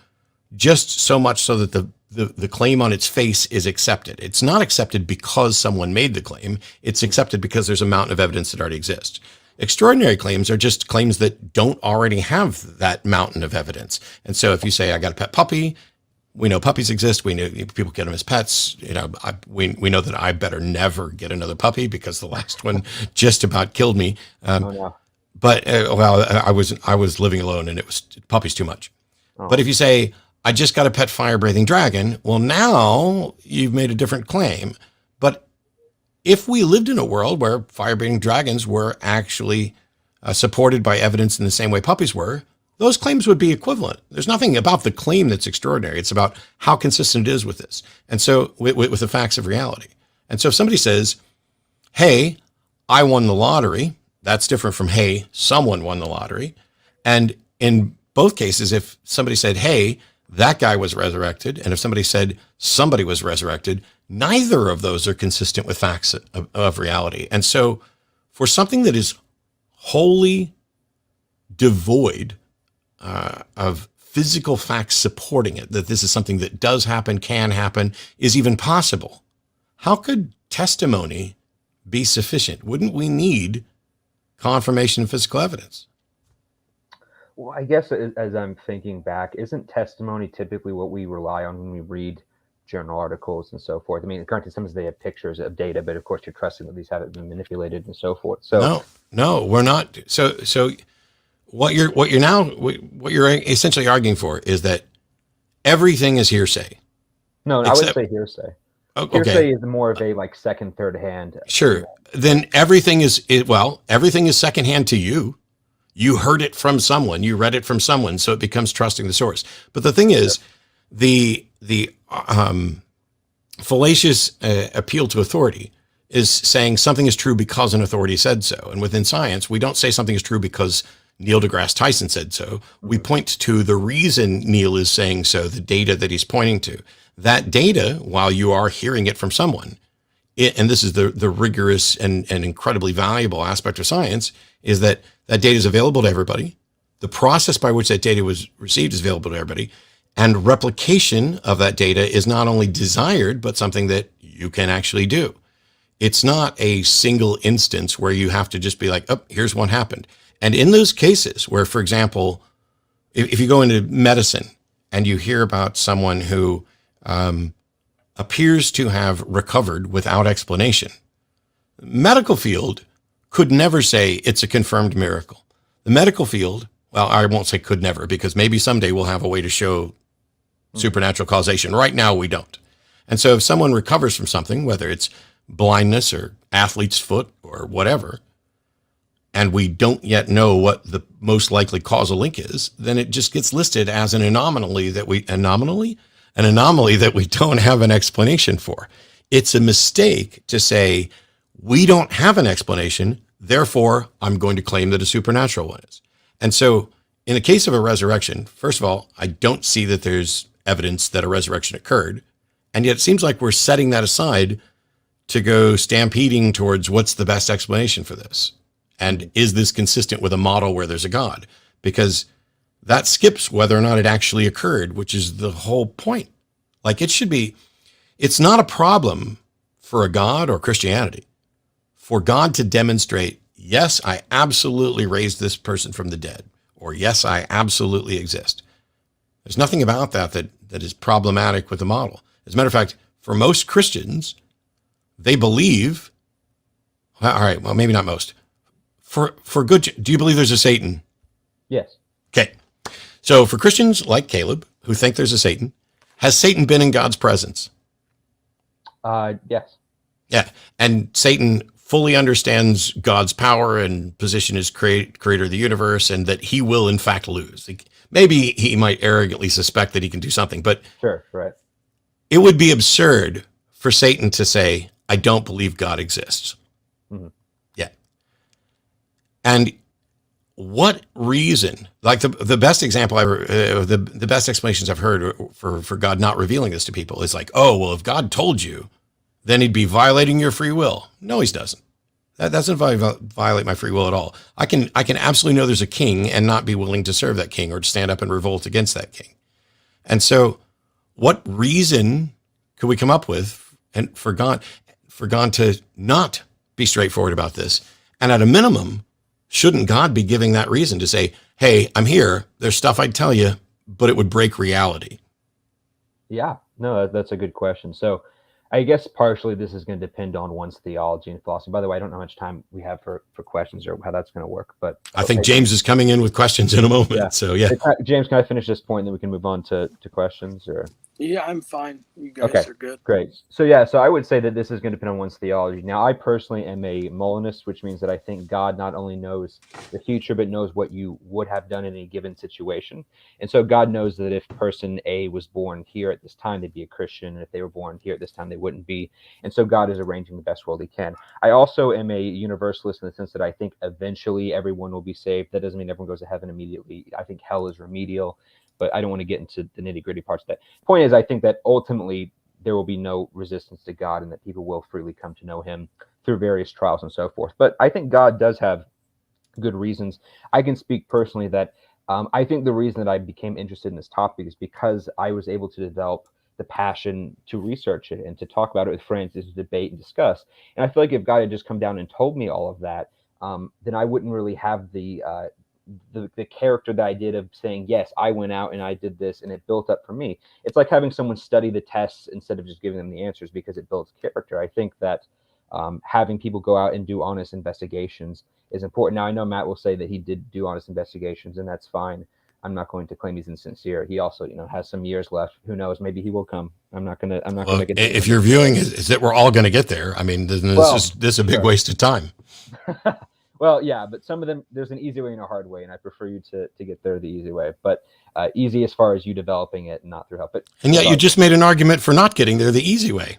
S4: just so much so that the claim on its face is accepted. It's not accepted because someone made the claim. It's accepted because there's a mountain of evidence that already exists. Extraordinary claims are just claims that don't already have that mountain of evidence. And so if you say, I got a pet puppy, we know puppies exist. We know people get them as pets. We know that I better never get another puppy because the last one just about killed me. But I was living alone and puppies too much. Oh. But if you say, I just got a pet fire breathing dragon, well, now you've made a different claim. But if we lived in a world where fire-breathing dragons were actually supported by evidence in the same way puppies were, those claims would be equivalent. There's nothing about the claim that's extraordinary. It's about how consistent it is with this. And so with the facts of reality. And so if somebody says, hey, I won the lottery, that's different from, hey, someone won the lottery. And in both cases, if somebody said, hey, that guy was resurrected, and if somebody said somebody was resurrected, neither of those are consistent with facts of reality. And so for something that is wholly devoid of physical facts supporting it, that this is something that does happen, can happen, is even possible, how could testimony be sufficient? Wouldn't we need confirmation of physical evidence?
S3: Well, I guess as I'm thinking back, isn't testimony typically what we rely on when we read journal articles and so forth? I mean, granted, sometimes they have pictures of data, but of course you're trusting that these haven't been manipulated and so forth. So
S4: no, we're not. So what you're essentially arguing for is that everything is hearsay.
S3: No, I would say hearsay.
S4: Okay.
S3: Hearsay is more of a like second, third hand.
S4: Sure. Then everything is secondhand to you. You heard it from someone, you read it from someone, so it becomes trusting the source. But the thing is, the fallacious appeal to authority is saying something is true because an authority said so. And within science, we don't say something is true because Neil deGrasse Tyson said so. We point to the reason Neil is saying so, the data that he's pointing to. That data, while you are hearing it from someone, and this is the rigorous and incredibly valuable aspect of science, is that data is available to everybody. The process by which that data was received is available to everybody. And replication of that data is not only desired, but something that you can actually do. It's not a single instance where you have to just be like, oh, here's what happened. And in those cases where, for example, if you go into medicine and you hear about someone who appears to have recovered without explanation, the medical field could never say it's a confirmed miracle. The medical field, well, I won't say could never, because maybe someday we'll have a way to show supernatural causation. Right now, we don't. And so if someone recovers from something, whether it's blindness or athlete's foot or whatever, and we don't yet know what the most likely causal link is, then it just gets listed as an anomaly that we don't have an explanation for. It's a mistake to say, we don't have an explanation, therefore I'm going to claim that a supernatural one is. And so in the case of a resurrection, first of all, I don't see that there's evidence that a resurrection occurred. And yet it seems like we're setting that aside to go stampeding towards what's the best explanation for this. And is this consistent with a model where there's a God? Because that skips whether or not it actually occurred, which is the whole point. Like it's not a problem for a God or Christianity for God to demonstrate, yes, I absolutely raised this person from the dead, or yes, I absolutely exist. There's nothing about that is problematic with the model. As a matter of fact, for most Christians, they believe, all right, well, maybe not most. For good, do you believe there's a Satan?
S3: Yes.
S4: Okay. So for Christians like Caleb, who think there's a Satan, has Satan been in God's presence?
S3: Yes.
S4: Yeah. And Satan fully understands God's power and position as creator of the universe, and that he will in fact lose. Maybe he might arrogantly suspect that he can do something, but
S3: sure, right.
S4: It would be absurd for Satan to say, I don't believe God exists.
S3: Mm-hmm.
S4: Yeah. And what reason, like the best example the best explanations I've heard for God not revealing this to people is like, oh, well, if God told you, then he'd be violating your free will. No, he doesn't. That doesn't violate my free will at all. I can absolutely know there's a king and not be willing to serve that king or to stand up and revolt against that king. And so what reason could we come up with and for God to not be straightforward about this? And at a minimum, shouldn't God be giving that reason to say, hey, I'm here, there's stuff I'd tell you, but it would break reality?
S3: Yeah, no, that's a good question. So I guess partially this is going to depend on one's theology and philosophy. By the way, I don't know how much time we have for questions or how that's going to work, but
S4: I think James is coming in with questions in a moment.
S3: Yeah.
S4: So yeah.
S3: James, can I finish this point and then we can move on to questions? Or
S2: Yeah, I'm fine. You guys
S3: Okay,
S2: are good.
S3: great. So yeah, so I would say that this is going to depend on one's theology. Now, I personally am a Molinist, which means that I think God not only knows the future, but knows what you would have done in any given situation. And so God knows that if person A was born here at this time, they'd be a Christian, and if they were born here at this time, they wouldn't be. And so God is arranging the best world he can. I also am a universalist in the sense that I think eventually everyone will be saved. That doesn't mean everyone goes to heaven immediately. I think hell is remedial, but I don't want to get into the nitty-gritty parts of that. Point is, I think that ultimately there will be no resistance to God and that people will freely come to know him through various trials and so forth. But I think God does have good reasons. I can speak personally that I think the reason that I became interested in this topic is because I was able to develop the passion to research it and to talk about it with friends, to debate and discuss. And I feel like if God had just come down and told me all of that, then I wouldn't really have the character that I did of saying, yes, I went out and I did this and it built up for me. It's like having someone study the tests instead of just giving them the answers, because it builds character. I think that having people go out and do honest investigations is important. Now, I know Matt will say that he did do honest investigations, and that's fine. I'm not going to claim he's insincere. He also, has some years left. Who knows? Maybe he will come. I'm not gonna get.
S4: If your viewing is that we're all going to get there, I mean, this is a big waste of time.
S3: Well, yeah, but some of them, there's an easy way and a hard way, and I prefer you to get there the easy way. But easy as far as you developing it, not through help.
S4: And yet you just made an argument for not getting there the easy way.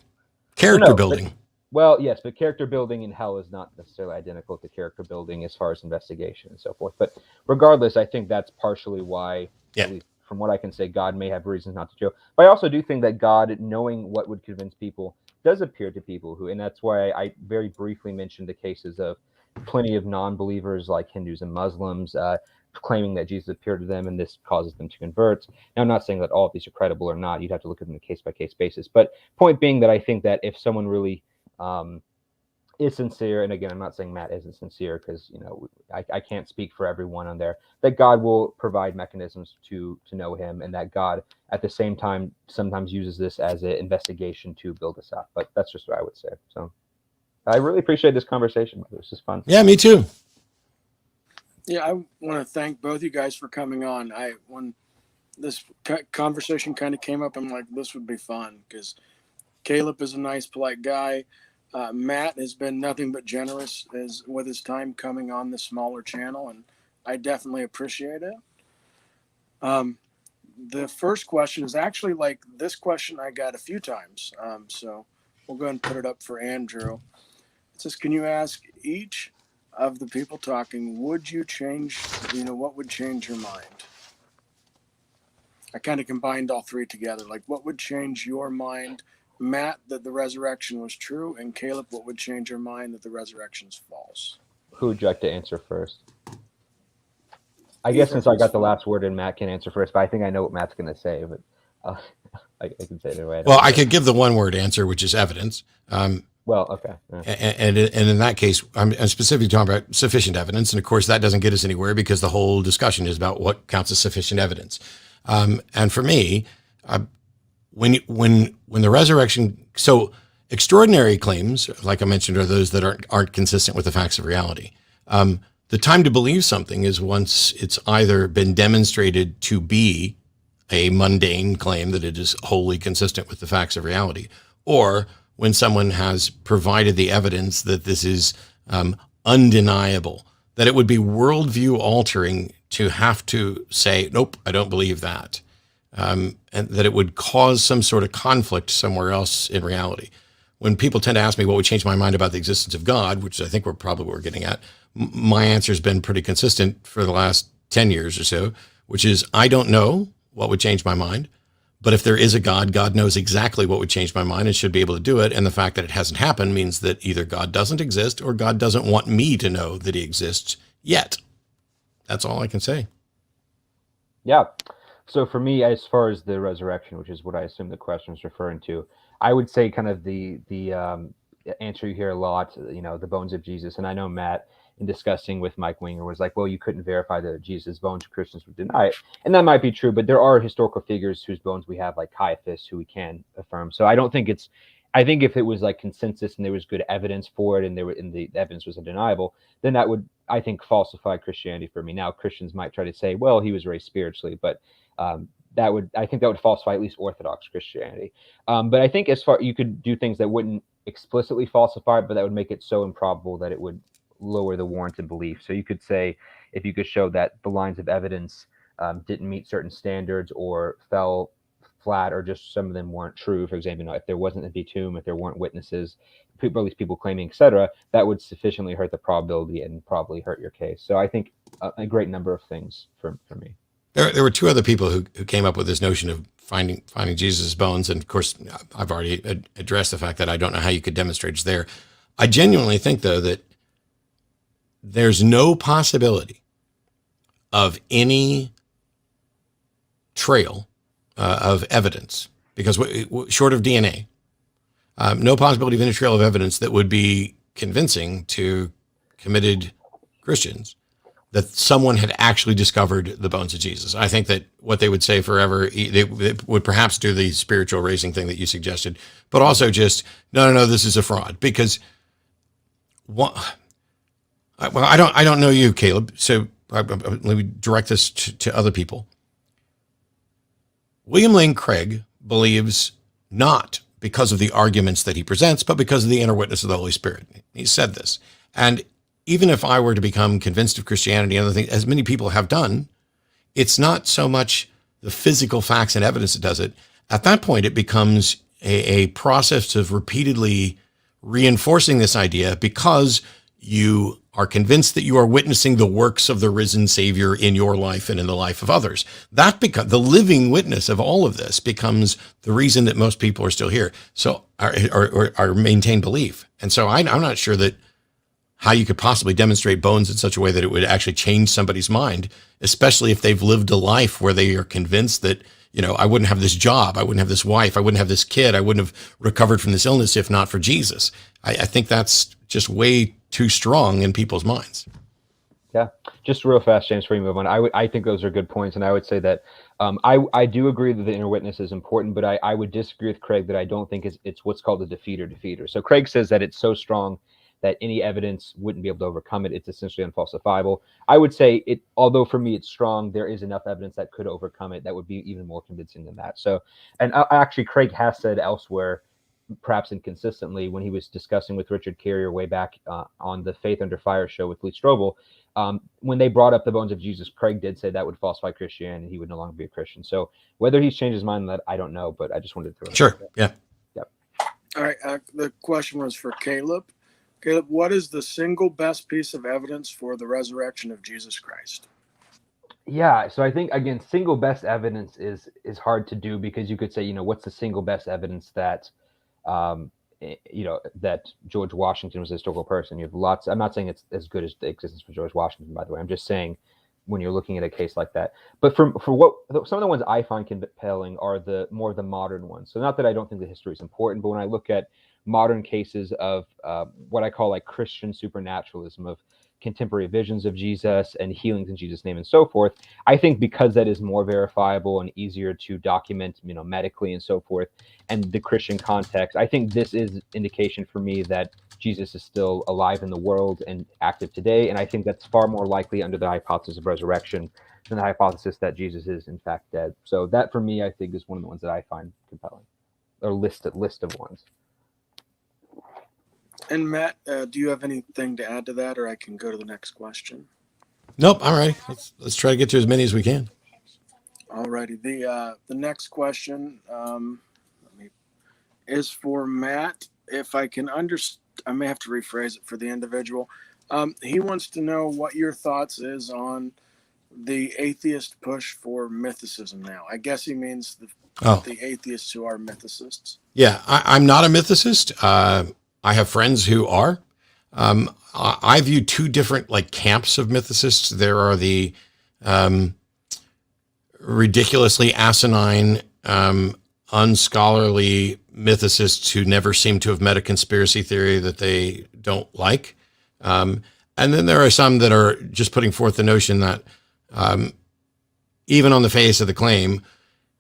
S4: Character building.
S3: Well, yes, but character building in hell is not necessarily identical to character building as far as investigation and so forth. But regardless, I think that's partially why, at least from what I can say, God may have reasons not to show. But I also do think that God, knowing what would convince people, does appear to people who, and that's why I very briefly mentioned the cases of plenty of non-believers like Hindus and Muslims claiming that Jesus appeared to them and this causes them to convert. Now, I'm not saying that all of these are credible or not. You'd have to look at them on a case-by-case basis. But point being that I think that if someone really is sincere, and again, I'm not saying Matt isn't sincere because I can't speak for everyone on there, that God will provide mechanisms to know him, and that God at the same time sometimes uses this as an investigation to build us up. But that's just what I would say. So I really appreciate this conversation. It was just fun.
S4: Yeah, me too.
S2: Yeah, I want to thank both you guys for coming on. When this conversation kind of came up, I'm like, this would be fun because Caleb is a nice, polite guy. Matt has been nothing but generous with his time coming on the smaller channel, and I definitely appreciate it. The first question is actually like this question I got a few times, so we'll go ahead and put it up for Andrew. It says, can you ask each of the people talking, would you change, what would change your mind? I kind of combined all three together. Like, what would change your mind, Matt, that the resurrection was true, and Caleb, what would change your mind that the resurrection's false?
S3: Who would you like to answer first? I guess since I got the last word and Matt can answer first, but I think I know what Matt's going to say, but I can say it anyway.
S4: Well, I could give the one-word answer, which is evidence.
S3: Well, okay. Yeah.
S4: And in that case, I'm specifically talking about sufficient evidence. And of course, that doesn't get us anywhere because the whole discussion is about what counts as sufficient evidence. And for me, when the resurrection, so extraordinary claims, like I mentioned, are those that aren't consistent with the facts of reality. The time to believe something is once it's either been demonstrated to be a mundane claim that it is wholly consistent with the facts of reality, or when someone has provided the evidence that this is undeniable, that it would be worldview altering to have to say, nope, I don't believe that. And that it would cause some sort of conflict somewhere else in reality. When people tend to ask me what would change my mind about the existence of God, which I think we're probably what we're getting at, my answer has been pretty consistent for the last 10 years or so, which is I don't know what would change my mind. But if there is a God, God knows exactly what would change my mind and should be able to do it. And the fact that it hasn't happened means that either God doesn't exist or God doesn't want me to know that he exists yet. That's all I can say. Yeah.
S3: So for me, as far as the resurrection, which is what I assume the question is referring to, I would say kind of the answer you hear a lot, the bones of Jesus. And I know Matt, in discussing with Mike Winger, was like, well, you couldn't verify that Jesus' bones, Christians would deny it. And that might be true, but there are historical figures whose bones we have, like Caiaphas, who we can affirm. So I don't think I think if it was like consensus and there was good evidence for it and the evidence was undeniable, then that would, I think, falsify Christianity for me. Now, Christians might try to say, well, he was raised spiritually, but I think that would falsify at least Orthodox Christianity. But I think as far, you could do things that wouldn't explicitly falsify it, but that would make it so improbable that it would lower the warranted belief. So you could say, if you could show that the lines of evidence didn't meet certain standards or fell flat, or just some of them weren't true. For example, if there wasn't a tomb, if there weren't witnesses, people, at least people claiming, etc., that would sufficiently hurt the probability and probably hurt your case. So I think a great number of things for me.
S4: There were two other people who came up with this notion of finding Jesus' bones. And of course, I've already addressed the fact that I don't know how you could demonstrate it's there. I genuinely think, though, that there's no possibility of any trail of evidence, because short of DNA, no possibility of any trail of evidence that would be convincing to committed Christians that someone had actually discovered the bones of Jesus. I think that what they would say forever, they would perhaps do the spiritual raising thing that you suggested, but also just, no, this is a fraud. Because I don't know you, Caleb, so let me direct this to other people. William Lane Craig believes not because of the arguments that he presents, but because of the inner witness of the Holy Spirit. He said this. And even if I were to become convinced of Christianity and other things, as many people have done, it's not so much the physical facts and evidence that does it. At that point, it becomes a process of repeatedly reinforcing this idea, because you are convinced that you are witnessing the works of the risen Savior in your life and in the life of others. That becomes the living witness of all of this, becomes the reason that most people are still here. So are maintain belief. And so I'm not sure that how you could possibly demonstrate bones in such a way that it would actually change somebody's mind, especially if they've lived a life where they are convinced that, I wouldn't have this job, I wouldn't have this wife, I wouldn't have this kid, I wouldn't have recovered from this illness if not for Jesus. I think that's just way too strong in people's minds.
S3: Yeah, just real fast, James, before you move on, I think those are good points, and I would say that I do agree that the inner witness is important, but I would disagree with Craig that I don't think it's what's called a defeater. So Craig says that it's so strong that any evidence wouldn't be able to overcome it. It's essentially unfalsifiable. I would say it, although for me it's strong, there is enough evidence that could overcome it that would be even more convincing than that. So, and actually Craig has said elsewhere, perhaps inconsistently, when he was discussing with Richard Carrier way back on the Faith Under Fire show with Lee Strobel, when they brought up the bones of Jesus, Craig did say that would falsify Christianity and he would no longer be a Christian. So whether he's changed his mind on that, I don't know, but I just wanted to throw
S4: Sure. Yeah.
S3: Yep.
S2: All right. The question was for Caleb. Caleb, what is the single best piece of evidence for the resurrection of Jesus Christ?
S3: Yeah, so I think, again, single best evidence is hard to do, because you could say, what's the single best evidence that, that George Washington was a historical person? You have lots. I'm not saying it's as good as the existence for George Washington, by the way. I'm just saying when you're looking at a case like that. But for what some of the ones I find compelling are the more the modern ones. So not that I don't think the history is important, but when I look at modern cases of what I call like Christian supernaturalism, of contemporary visions of Jesus and healings in Jesus' name and so forth, I think because that is more verifiable and easier to document, medically and so forth, and the Christian context, I think this is indication for me that Jesus is still alive in the world and active today. And I think that's far more likely under the hypothesis of resurrection than the hypothesis that Jesus is in fact dead. So that for me, I think, is one of the ones that I find compelling, or list of ones.
S2: And Matt, do you have anything to add to that, or I can go to the next question?
S4: Nope. All right. Let's try to get to as many as we can.
S2: All righty. The next question is for Matt. If I can I may have to rephrase it for the individual. He wants to know what your thoughts is on the atheist push for mythicism now. I guess he means the atheists who are mythicists. Yeah,
S4: I'm not a mythicist. I have friends who are. I view two different camps of mythicists. There are the ridiculously asinine, unscholarly mythicists who never seem to have met a conspiracy theory that they don't like. And then there are some that are just putting forth the notion that even on the face of the claim,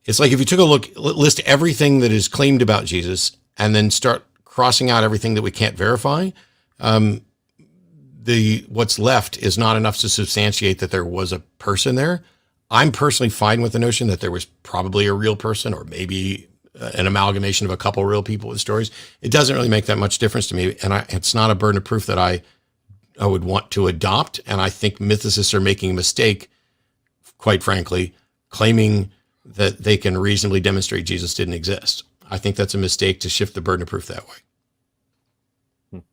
S4: it's like if you took a look, list everything that is claimed about Jesus and then start crossing out everything that we can't verify, what's left is not enough to substantiate that there was a person there. I'm personally fine with the notion that there was probably a real person, or maybe an amalgamation of a couple real people with stories. It doesn't really make that much difference to me. And it's not a burden of proof that I would want to adopt. And I think mythicists are making a mistake, quite frankly, claiming that they can reasonably demonstrate Jesus didn't exist. I think that's a mistake to shift the burden of proof that way.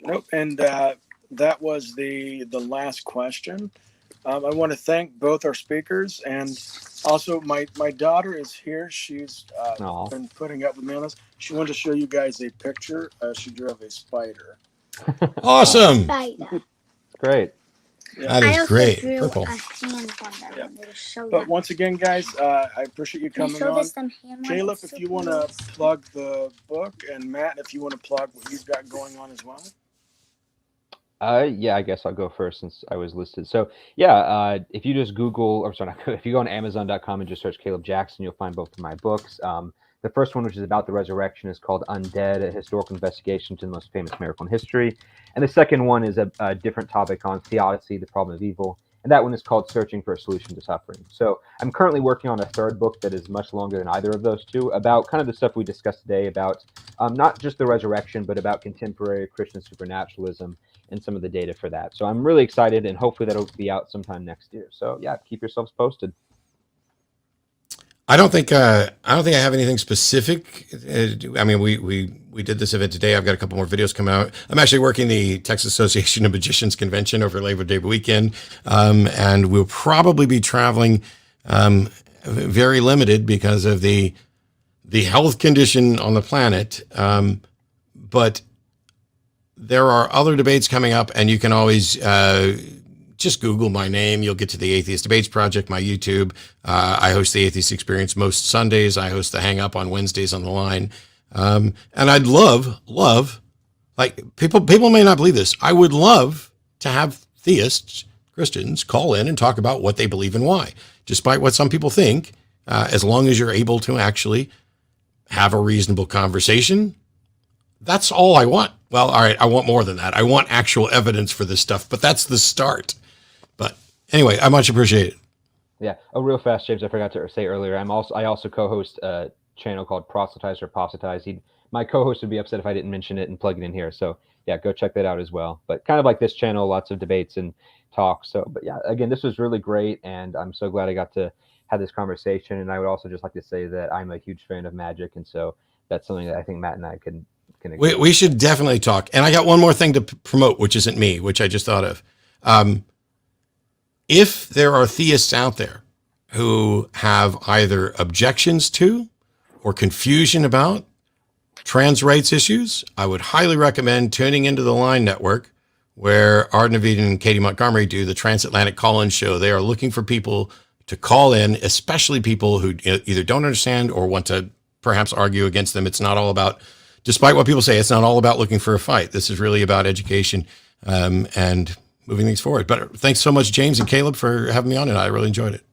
S2: Nope. And that was the last question. I want to thank both our speakers, and also my daughter is here. She's been putting up with me on this. She wanted to show you guys a picture. She drew of a spider.
S4: Awesome.
S5: Spider.
S3: Great.
S2: Yeah.
S4: That is great.
S5: Drew
S4: Purple.
S5: a hand on them.
S2: Yeah. But once again, guys, I appreciate you coming on. Caleb, if you want to plug the book, and Matt, if you want to plug what you've got going on as well.
S3: Yeah, I guess I'll go first since I was listed. So yeah, if you just Google, or sorry, if you go on Amazon.com and just search Caleb Jackson, you'll find both of my books. The first one, which is about the resurrection, is called Undead, a historical investigation to the most famous miracle in history. And the second one is a different topic on theodicy, the problem of evil. And that one is called Searching for a Solution to Suffering. So I'm currently working on a third book that is much longer than either of those two, about kind of the stuff we discussed today, about not just the resurrection, but about contemporary Christian supernaturalism and some of the data for that. So I'm really excited, and hopefully that'll be out sometime next year. So yeah, keep yourselves posted.
S4: I don't think I have anything specific. I mean, we did this event today. I've got a couple more videos come out. I'm actually working the Texas Association of Magicians convention over Labor Day weekend, and we'll probably be traveling very limited because of the health condition on the planet. But there are other debates coming up, and you can always just Google my name. You'll get to the Atheist Debates Project, my YouTube. I host the Atheist Experience most Sundays. I host the Hang Up on Wednesdays on the Line. And I'd love, like people may not believe this. I would love to have theists, Christians, call in and talk about what they believe and why, despite what some people think, as long as you're able to actually have a reasonable conversation. That's all I want. Well, all right, I want more than that. I want actual evidence for this stuff, but that's the start. But anyway, I much appreciate it.
S3: Yeah. Oh, real fast, James, I forgot to say earlier, I also co-host a channel called Proselytize or Apostatize. My co-host would be upset if I didn't mention it and plug it in here. So yeah, go check that out as well. But kind of like this channel, lots of debates and talks. So, but yeah, again, this was really great, and I'm so glad I got to have this conversation. And I would also just like to say that I'm a huge fan of magic, and so that's something that I think Matt and I can
S4: we should definitely talk. And I got one more thing to promote, which isn't me, which I just thought of. If there are theists out there who have either objections to or confusion about trans rights issues, I would highly recommend tuning into the Line Network, where Art Naveed and Katie Montgomery do the Transatlantic Call-In Show. They are looking for people to call in, especially people who either don't understand or want to perhaps argue against them. It's not all about, despite what people say, it's not all about looking for a fight. This is really about education and moving things forward. But thanks so much, James and Caleb, for having me on, and I really enjoyed it.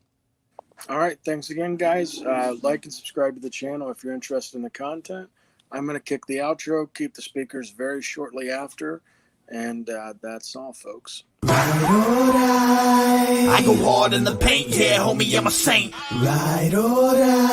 S2: All right. Thanks again, guys. Like and subscribe to the channel if you're interested in the content. I'm going to kick the outro, keep the speakers very shortly after. And that's all, folks.
S1: I go hard in the paint, yeah, homie, I'm a saint. Ride or die.